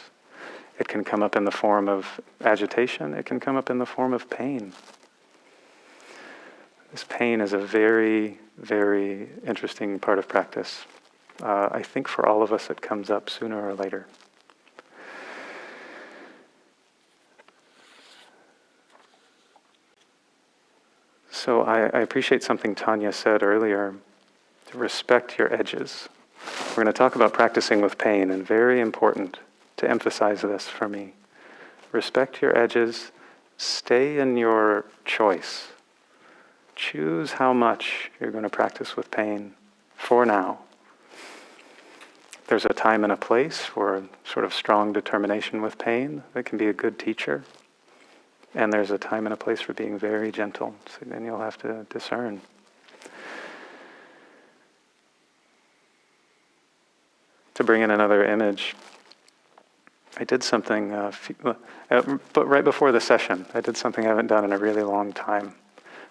S1: It can come up in the form of agitation. It can come up in the form of pain. This pain is a very, very interesting part of practice. I think for all of us it comes up sooner or later. So I appreciate something Tanya said earlier, to respect your edges. We're going to talk about practicing with pain, and very important to emphasize this for me. Respect your edges, stay in your choice. Choose how much you're going to practice with pain for now. There's a time and a place for a sort of strong determination with pain that can be a good teacher. And there's a time and a place for being very gentle. So then you'll have to discern. To bring in another image, I did something, but right before the session, I did something I haven't done in a really long time.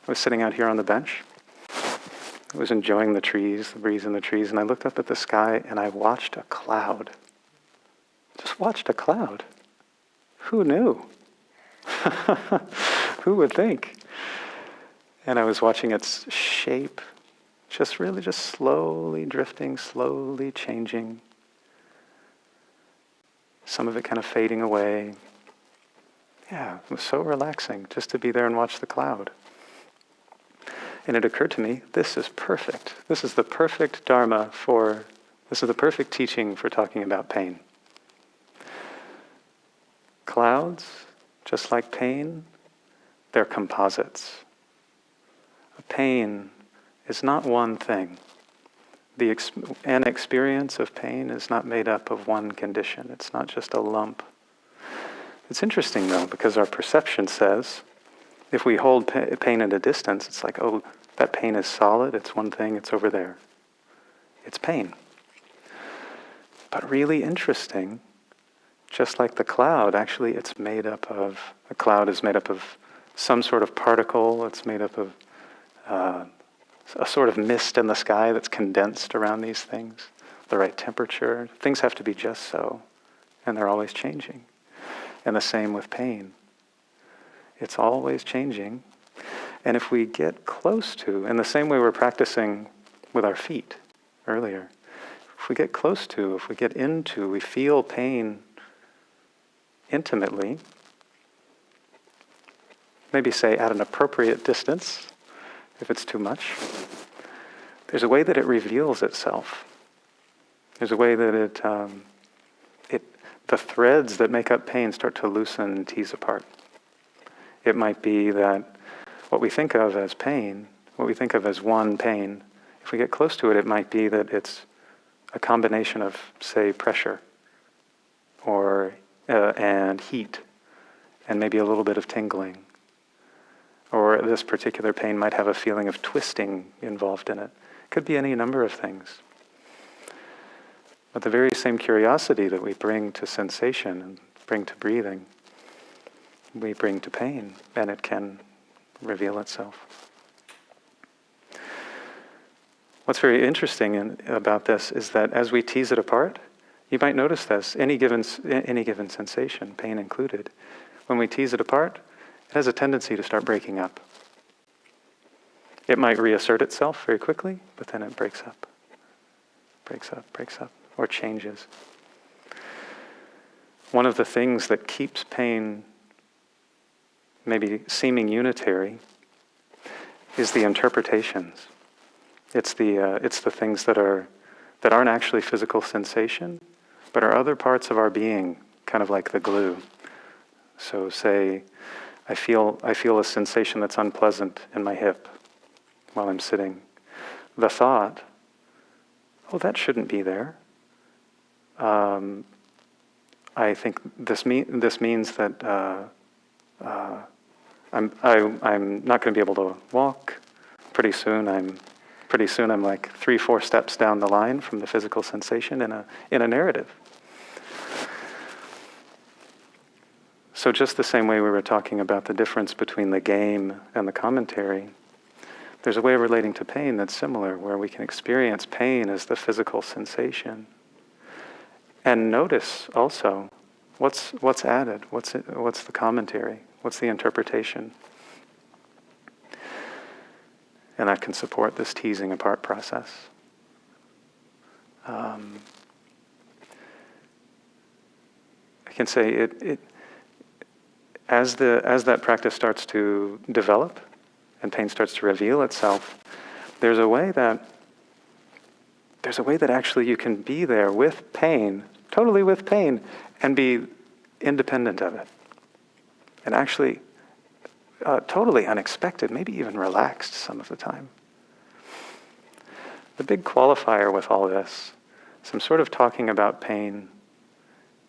S1: I was sitting out here on the bench. I was enjoying the trees, the breeze in the trees, and I looked up at the sky and I watched a cloud. Just watched a cloud. Who knew? Who would think? And I was watching its shape, just slowly drifting, slowly changing. Some of it kind of fading away. Yeah, it was so relaxing just to be there and watch the cloud. And it occurred to me, this is perfect. This is the perfect Dharma this is the perfect teaching for talking about pain. Clouds, just like pain, they're composites. Pain is not one thing. An experience of pain is not made up of one condition. It's not just a lump. It's interesting, though, because our perception says, if we hold pain at a distance, it's like, oh, that pain is solid, it's one thing, it's over there. It's pain. But really interesting, just like the cloud, actually a cloud is made up of some sort of particle, it's made up of a sort of mist in the sky that's condensed around these things, the right temperature. Things have to be just so, and they're always changing. And the same with pain. It's always changing. And if we get close to, in the same way we're practicing with our feet earlier, if we get close to, if we get into, we feel pain intimately, maybe say at an appropriate distance, if it's too much, there's a way that it reveals itself. There's a way that the threads that make up pain start to loosen and tease apart. It might be that what we think of as pain, what we think of as one pain, if we get close to it, it might be that it's a combination of, say, pressure and heat, and maybe a little bit of tingling. Or this particular pain might have a feeling of twisting involved in it. It could be any number of things. But the very same curiosity that we bring to sensation and bring to breathing, we bring to pain, and it can reveal itself. What's very interesting about this is that as we tease it apart, you might notice this, any given sensation, pain included, when we tease it apart, it has a tendency to start breaking up. It might reassert itself very quickly, but then it breaks up, or changes. One of the things that keeps pain maybe seeming unitary is the interpretations. It's the things that aren't actually physical sensation, but are other parts of our being, kind of like the glue. So say, I feel a sensation that's unpleasant in my hip while I'm sitting. The thought, oh, that shouldn't be there. I think this means that I'm not going to be able to walk. Pretty soon I'm like 3-4 steps down the line from the physical sensation in a narrative. So just the same way we were talking about the difference between the game and the commentary, there's a way of relating to pain that's similar, where we can experience pain as the physical sensation. And notice also What's added? What's the commentary? What's the interpretation? And that can support this teasing apart process. I can say it as that practice starts to develop and pain starts to reveal itself, there's a way that actually you can be there with pain, totally with pain, and be independent of it. And actually totally unexpected, maybe even relaxed some of the time. The big qualifier with all this, so I'm sort of talking about pain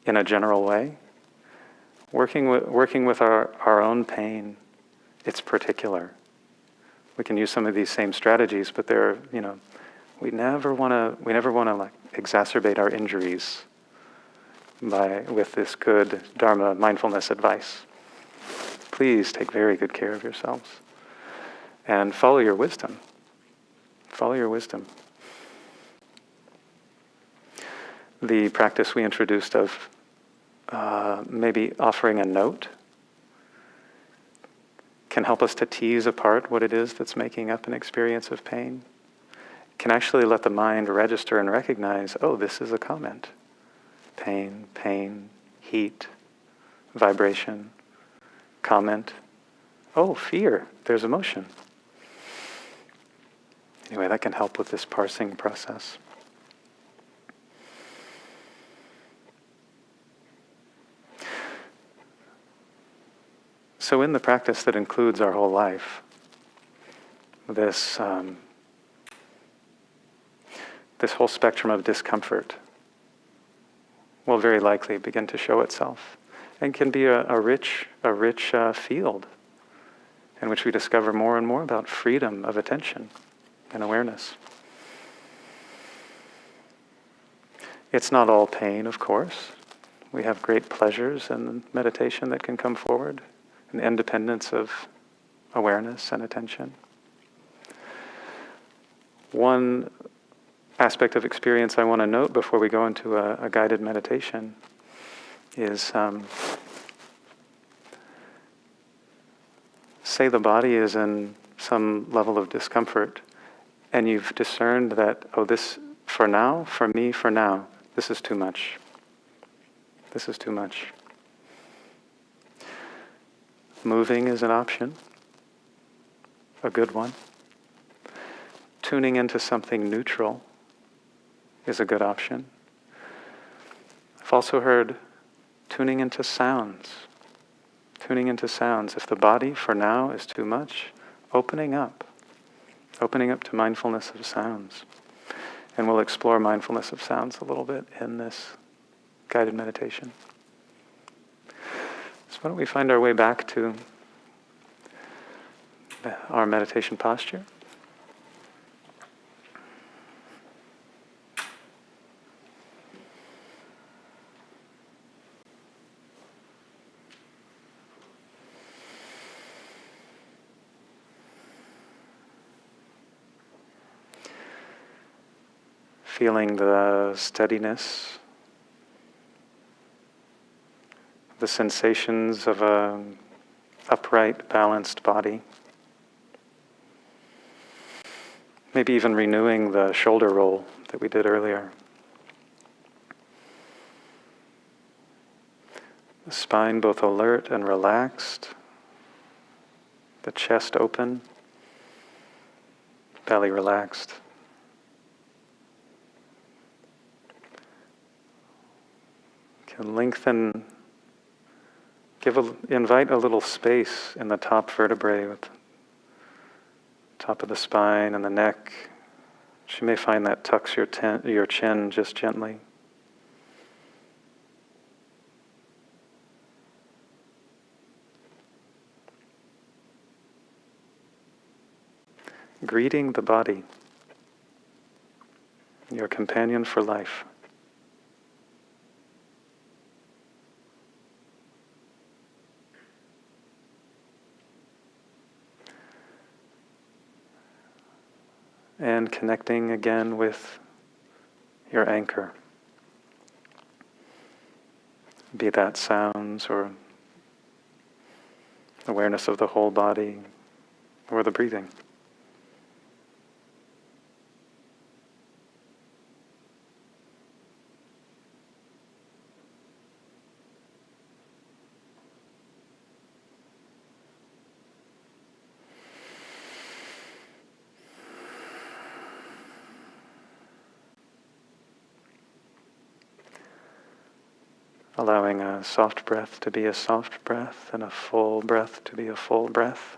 S1: in a general way. Working with our own pain, it's particular. We can use some of these same strategies, but they're, we never want to like exacerbate our injuries with this good Dharma mindfulness advice. Please take very good care of yourselves and follow your wisdom. Follow your wisdom. The practice we introduced of maybe offering a note can help us to tease apart what it is that's making up an experience of pain. Can actually let the mind register and recognize, oh, this is a comment. Pain, heat, vibration, comment. Oh, fear, there's emotion. Anyway, that can help with this parsing process. So in the practice that includes our whole life, this whole spectrum of discomfort will very likely begin to show itself and can be a rich field in which we discover more and more about freedom of attention and awareness. It's not all pain, of course. We have great pleasures in meditation that can come forward, an independence of awareness and attention. One aspect of experience I want to note before we go into a guided meditation is, say the body is in some level of discomfort, and you've discerned that, oh, this, for now, for me, for now, this is too much. This is too much. Moving is an option, a good one. Tuning into something neutral is a good option. I've also heard tuning into sounds. Tuning into sounds. If the body for now is too much, opening up to mindfulness of sounds. And we'll explore mindfulness of sounds a little bit in this guided meditation. So why don't we find our way back to our meditation posture. Feeling the steadiness, the sensations of an upright, balanced body. Maybe even renewing the shoulder roll that we did earlier. The spine both alert and relaxed. The chest open. Belly relaxed. Can lengthen, invite a little space in the top vertebrae with the top of the spine and the neck. You may find that tucks your chin just gently. Greeting the body, your companion for life. And connecting again with your anchor. be that sounds or awareness of the whole body or the breathing. Allowing a soft breath to be a soft breath and a full breath to be a full breath.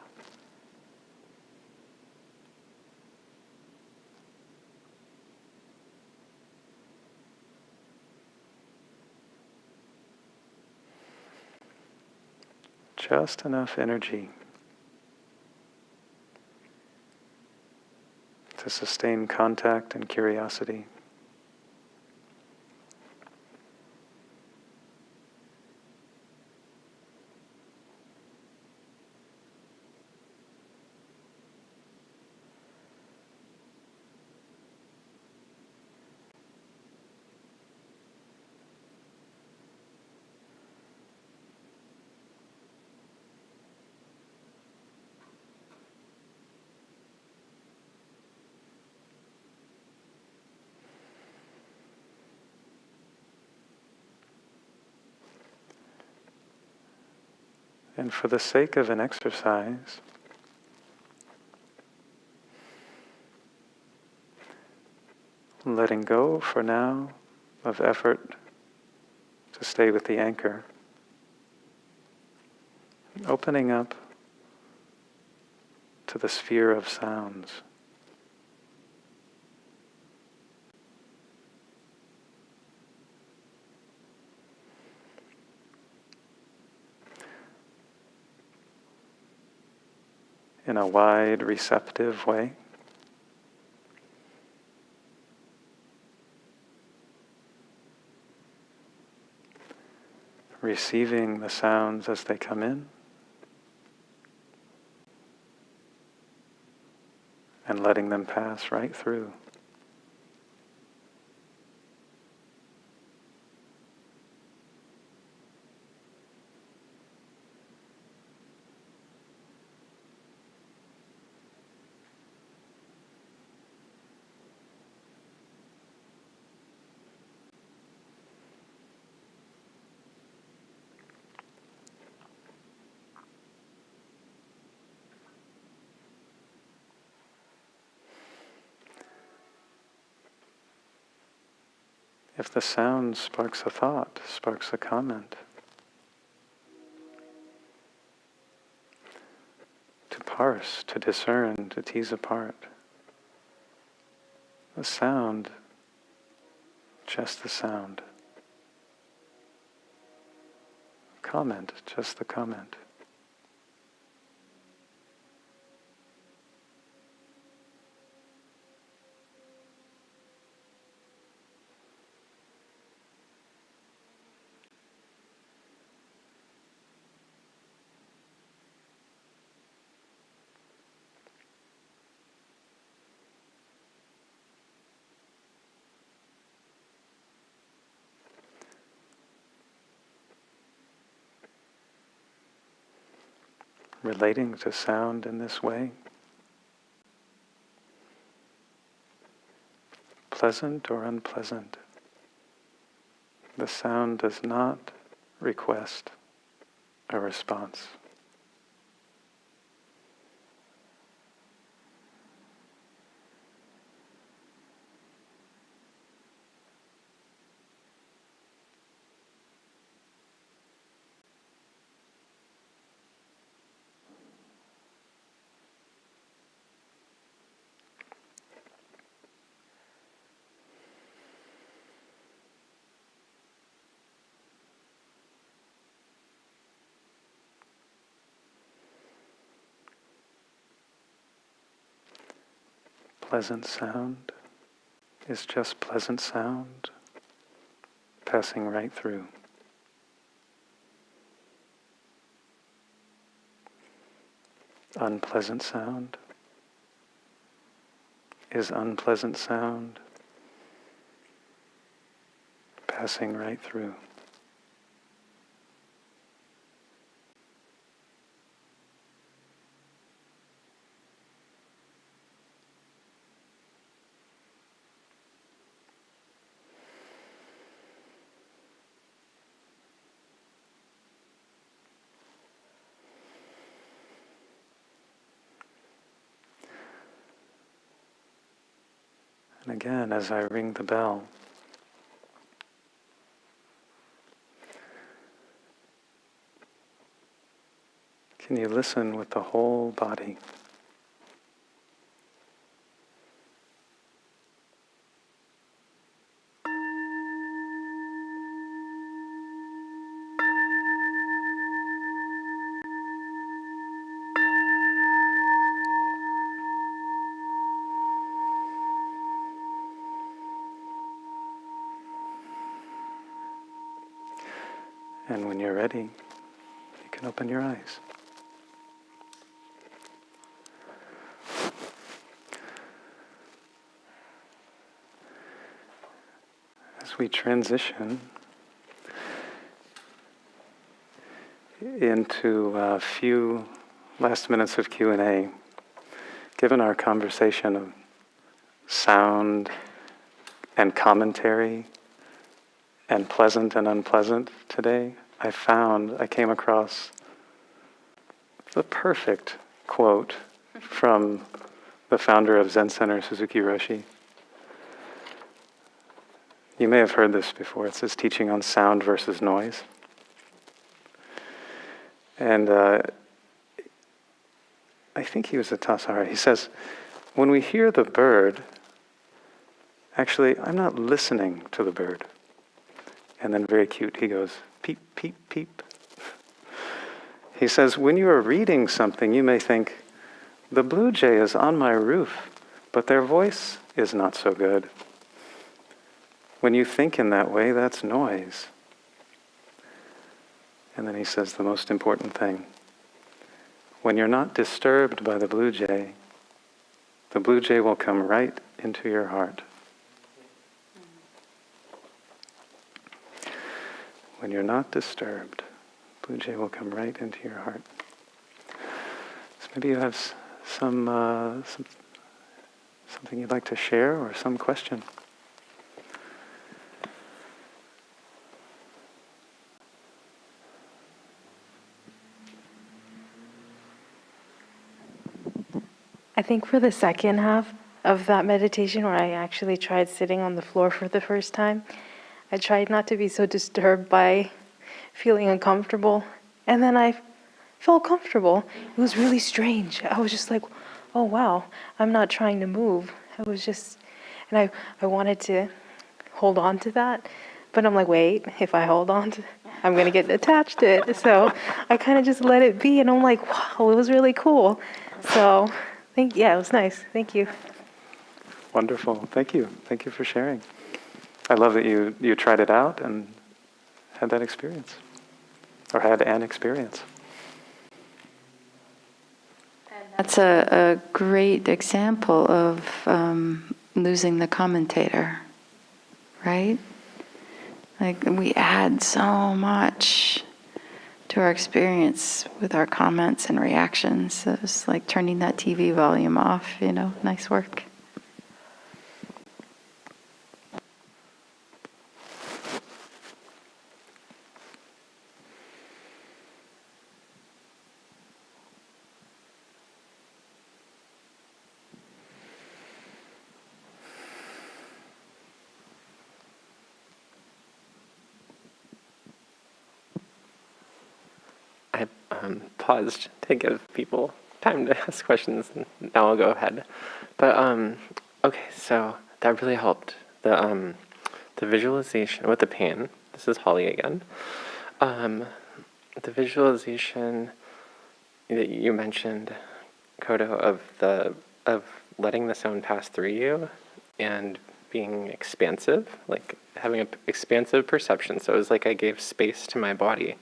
S1: Just enough energy to sustain contact and curiosity. And for the sake of an exercise, letting go for now of effort to stay with the anchor, opening up to the sphere of sounds. In a wide, receptive way. Receiving the sounds as they come in, and letting them pass right through. If the sound sparks a thought, sparks a comment, to parse, to discern, to tease apart. The sound, just the sound. Comment, just the comment. Relating to sound in this way, pleasant or unpleasant, the sound does not request a response. Pleasant sound is just pleasant sound, passing right through. Unpleasant sound is unpleasant sound, passing right through. again as I ring the bell. Can you listen with the whole body? And when you're ready, you can open your eyes. As we transition into a few last minutes of Q&A, given our conversation of sound and commentary and pleasant and unpleasant today, I came across the perfect quote from the founder of Zen Center, Suzuki Roshi. You may have heard this before. It's his teaching on sound versus noise. And I think he was a Tassajara. He says, when we hear the bird, actually, I'm not listening to the bird. And then very cute, he goes, peep, peep, peep. He says, when you are reading something, you may think, the blue jay is on my roof, but their voice is not so good. When you think in that way, that's noise. And then he says the most important thing. When you're not disturbed by the blue jay will come right into your heart. When you're not disturbed, blue jay will come right into your heart. So maybe you have something you'd like to share or some question.
S4: I think for the second half of that meditation, where I actually tried sitting on the floor for the first time, I tried not to be so disturbed by feeling uncomfortable. And then I felt comfortable. It was really strange. I was just like, oh wow, I'm not trying to move. I was just, and I wanted to hold on to that. But I'm like, wait, if I hold on to I'm going to get attached to it. So I kind of just let it be. And I'm like, wow, it was really cool. So yeah, it was nice. Thank you.
S1: Wonderful. Thank you. Thank you for sharing. I love that you tried it out and had that experience, or had an experience.
S3: That's a great example of losing the commentator, right? Like, we add so much to our experience with our comments and reactions. So it's like turning that TV volume off, nice work.
S9: I paused to give people time to ask questions, and now I'll go ahead. But okay, so that really helped. The visualization with the pain. This is Holly again. The visualization that you mentioned, Kodo, of letting the sound pass through you and being expansive, like having an expansive perception. So it was like I gave space to my body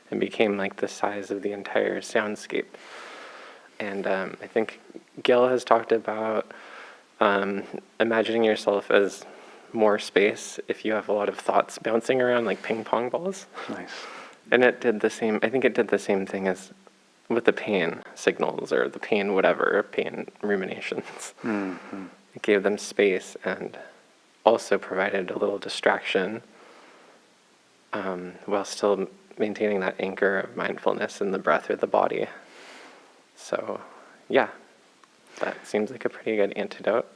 S9: and became like the size of the entire soundscape. And I think Gil has talked about imagining yourself as more space if you have a lot of thoughts bouncing around like ping pong balls.
S1: Nice.
S9: And it did the same, I think it did the same thing as with the pain signals or the pain whatever, pain ruminations.
S1: Mm-hmm.
S9: It gave them space and also provided a little distraction while still maintaining that anchor of mindfulness in the breath or the body. So, yeah, that seems like a pretty good antidote.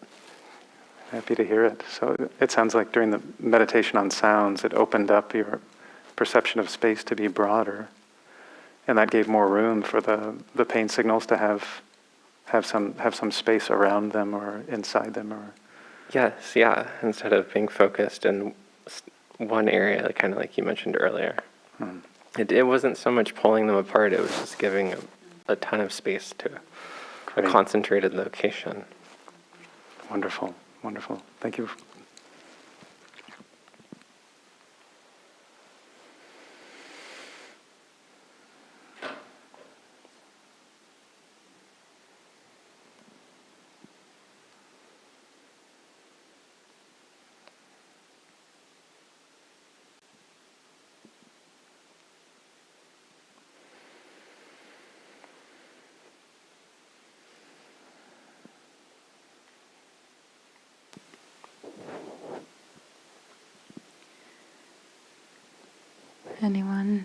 S1: Happy to hear it. So it sounds like during the meditation on sounds, it opened up your perception of space to be broader, and that gave more room for the pain signals to have some space around them or inside them, or
S9: Yes, yeah. Instead of being focused in one area, kind of like you mentioned earlier. It wasn't so much pulling them apart, it was just giving a ton of space to a
S1: Great.
S9: concentrated location.
S1: Wonderful, wonderful. Thank you.
S3: Anyone?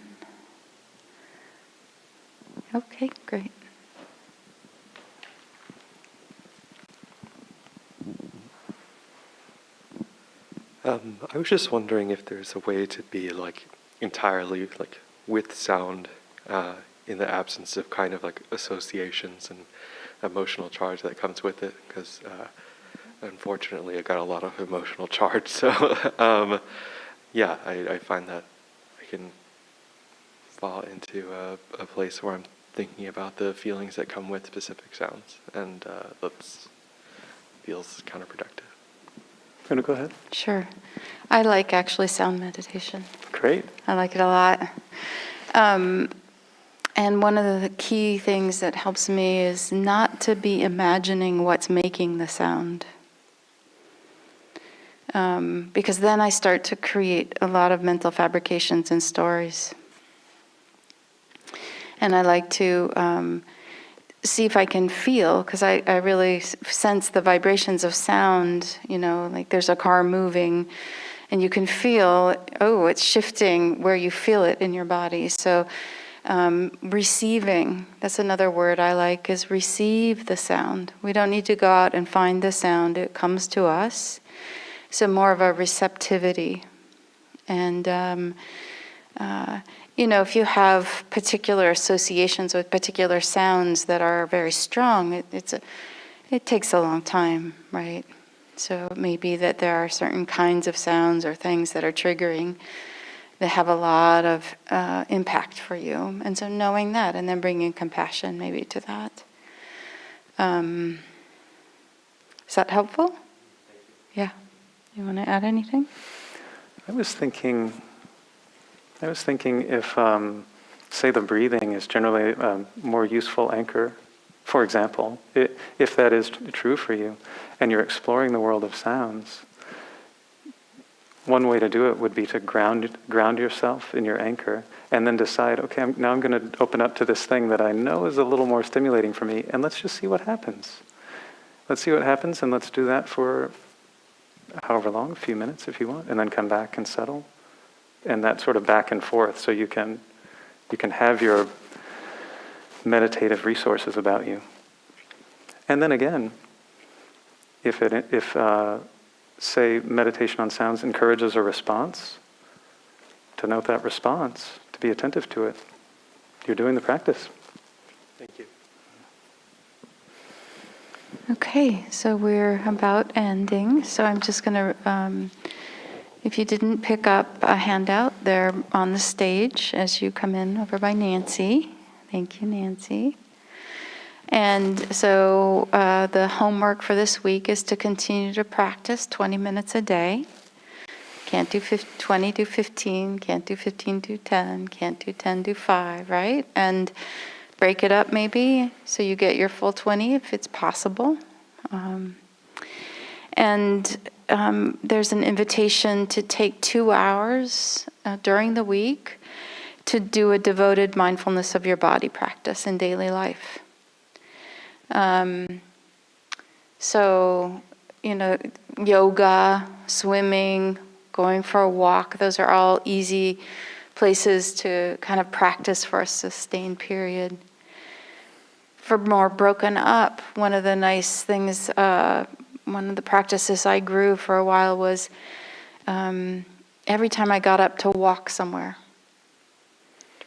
S3: Okay, great.
S8: I was just wondering if there's a way to be like entirely like with sound in the absence of kind of like associations and emotional charge that comes with it, because unfortunately I got a lot of emotional charge. So yeah, I find that I can fall into a place where I'm thinking about the feelings that come with specific sounds, and that feels counterproductive.
S1: Want to go ahead?
S3: Sure. I like actually sound meditation.
S1: Great.
S3: I like it a lot. And one of the key things that helps me is not to be imagining what's making the sound. Because then I start to create a lot of mental fabrications and stories. And I like to see if I can feel, because I really sense the vibrations of sound, like there's a car moving, and you can feel, oh, it's shifting where you feel it in your body. So receiving, that's another word I like, is receive the sound. We don't need to go out and find the sound. It comes to us. So more of a receptivity. And, if you have particular associations with particular sounds that are very strong, it takes a long time, right? So it may be that there are certain kinds of sounds or things that are triggering that have a lot of impact for you. And so knowing that and then bringing compassion maybe to that. Is that helpful? Yeah. You want to add anything?
S1: I was thinking if, say, the breathing is generally a more useful anchor, for example, if that is true for you, and you're exploring the world of sounds, one way to do it would be to ground yourself in your anchor, and then decide, okay, now I'm going to open up to this thing that I know is a little more stimulating for me, and let's just see what happens. Let's see what happens, and let's do that for however long, a few minutes if you want, and then come back and settle. And that sort of back and forth, so you can have your meditative resources about you. And then again, if say meditation on sounds encourages a response, to note that response, to be attentive to it. You're doing the practice.
S8: Thank you.
S3: Okay, so we're about ending. So I'm just going to, if you didn't pick up a handout, they're on the stage as you come in over by Nancy. Thank you, Nancy. And so the homework for this week is to continue to practice 20 minutes a day. Can't do 20, do 15. Can't do 15, do 10. Can't do 10, do 5, right? And break it up maybe so you get your full 20 if it's possible. There's an invitation to take 2 hours during the week to do a devoted mindfulness of your body practice in daily life. So, yoga, swimming, going for a walk, those are all easy places to kind of practice for a sustained period. For more broken up, one of the nice things one of the practices I grew for a while was every time I got up to walk somewhere,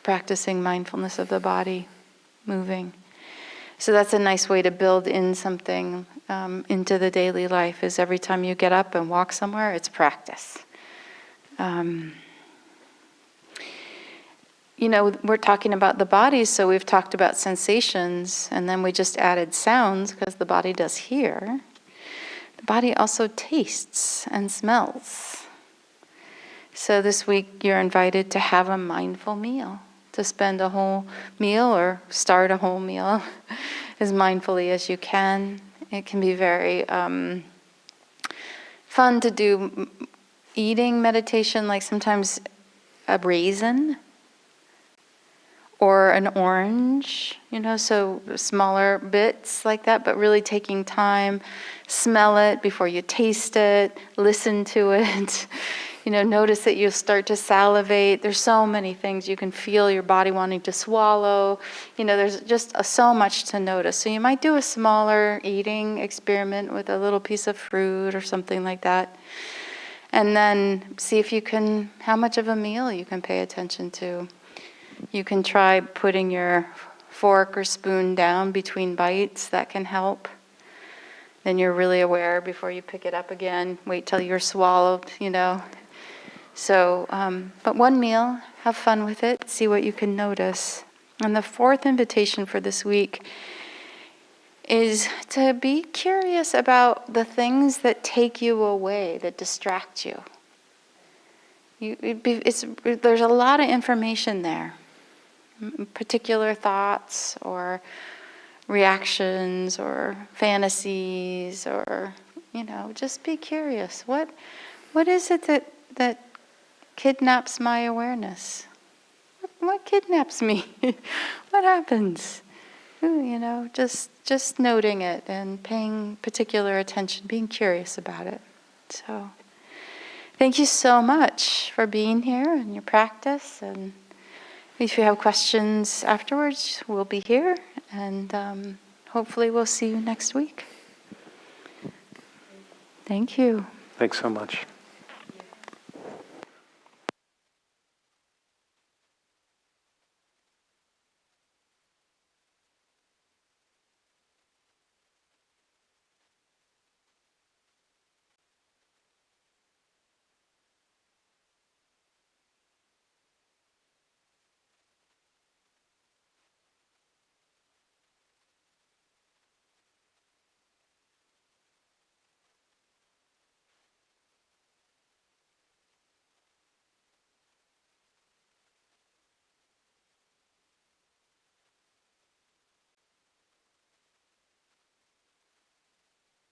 S3: practicing mindfulness of the body, moving. So that's a nice way to build in something into the daily life, is every time you get up and walk somewhere, it's practice. We're talking about the body, so we've talked about sensations, and then we just added sounds because the body does hear. The body also tastes and smells. So this week you're invited to have a mindful meal, to spend a whole meal or start a whole meal as mindfully as you can. It can be very fun to do eating meditation, like sometimes a raisin or an orange, so smaller bits like that, but really taking time, smell it before you taste it, listen to it. Notice that you start to salivate. There's so many things. You can feel your body wanting to swallow. There's just so much to notice. So you might do a smaller eating experiment with a little piece of fruit or something like that. And then see if you can, how much of a meal you can pay attention to. You can try putting your fork or spoon down between bites. That can help. Then you're really aware before you pick it up again. Wait till you're swallowed, So, but one meal, have fun with it, see what you can notice. And the fourth invitation for this week is to be curious about the things that take you away, that distract you. There's a lot of information there, particular thoughts or reactions or fantasies or, just be curious. What is it that kidnaps my awareness? What kidnaps me? What happens? Just noting it and paying particular attention, being curious about it. So, thank you so much for being here and your practice. And if you have questions afterwards, we'll be here. And hopefully we'll see you next week. Thank you.
S1: Thanks so much.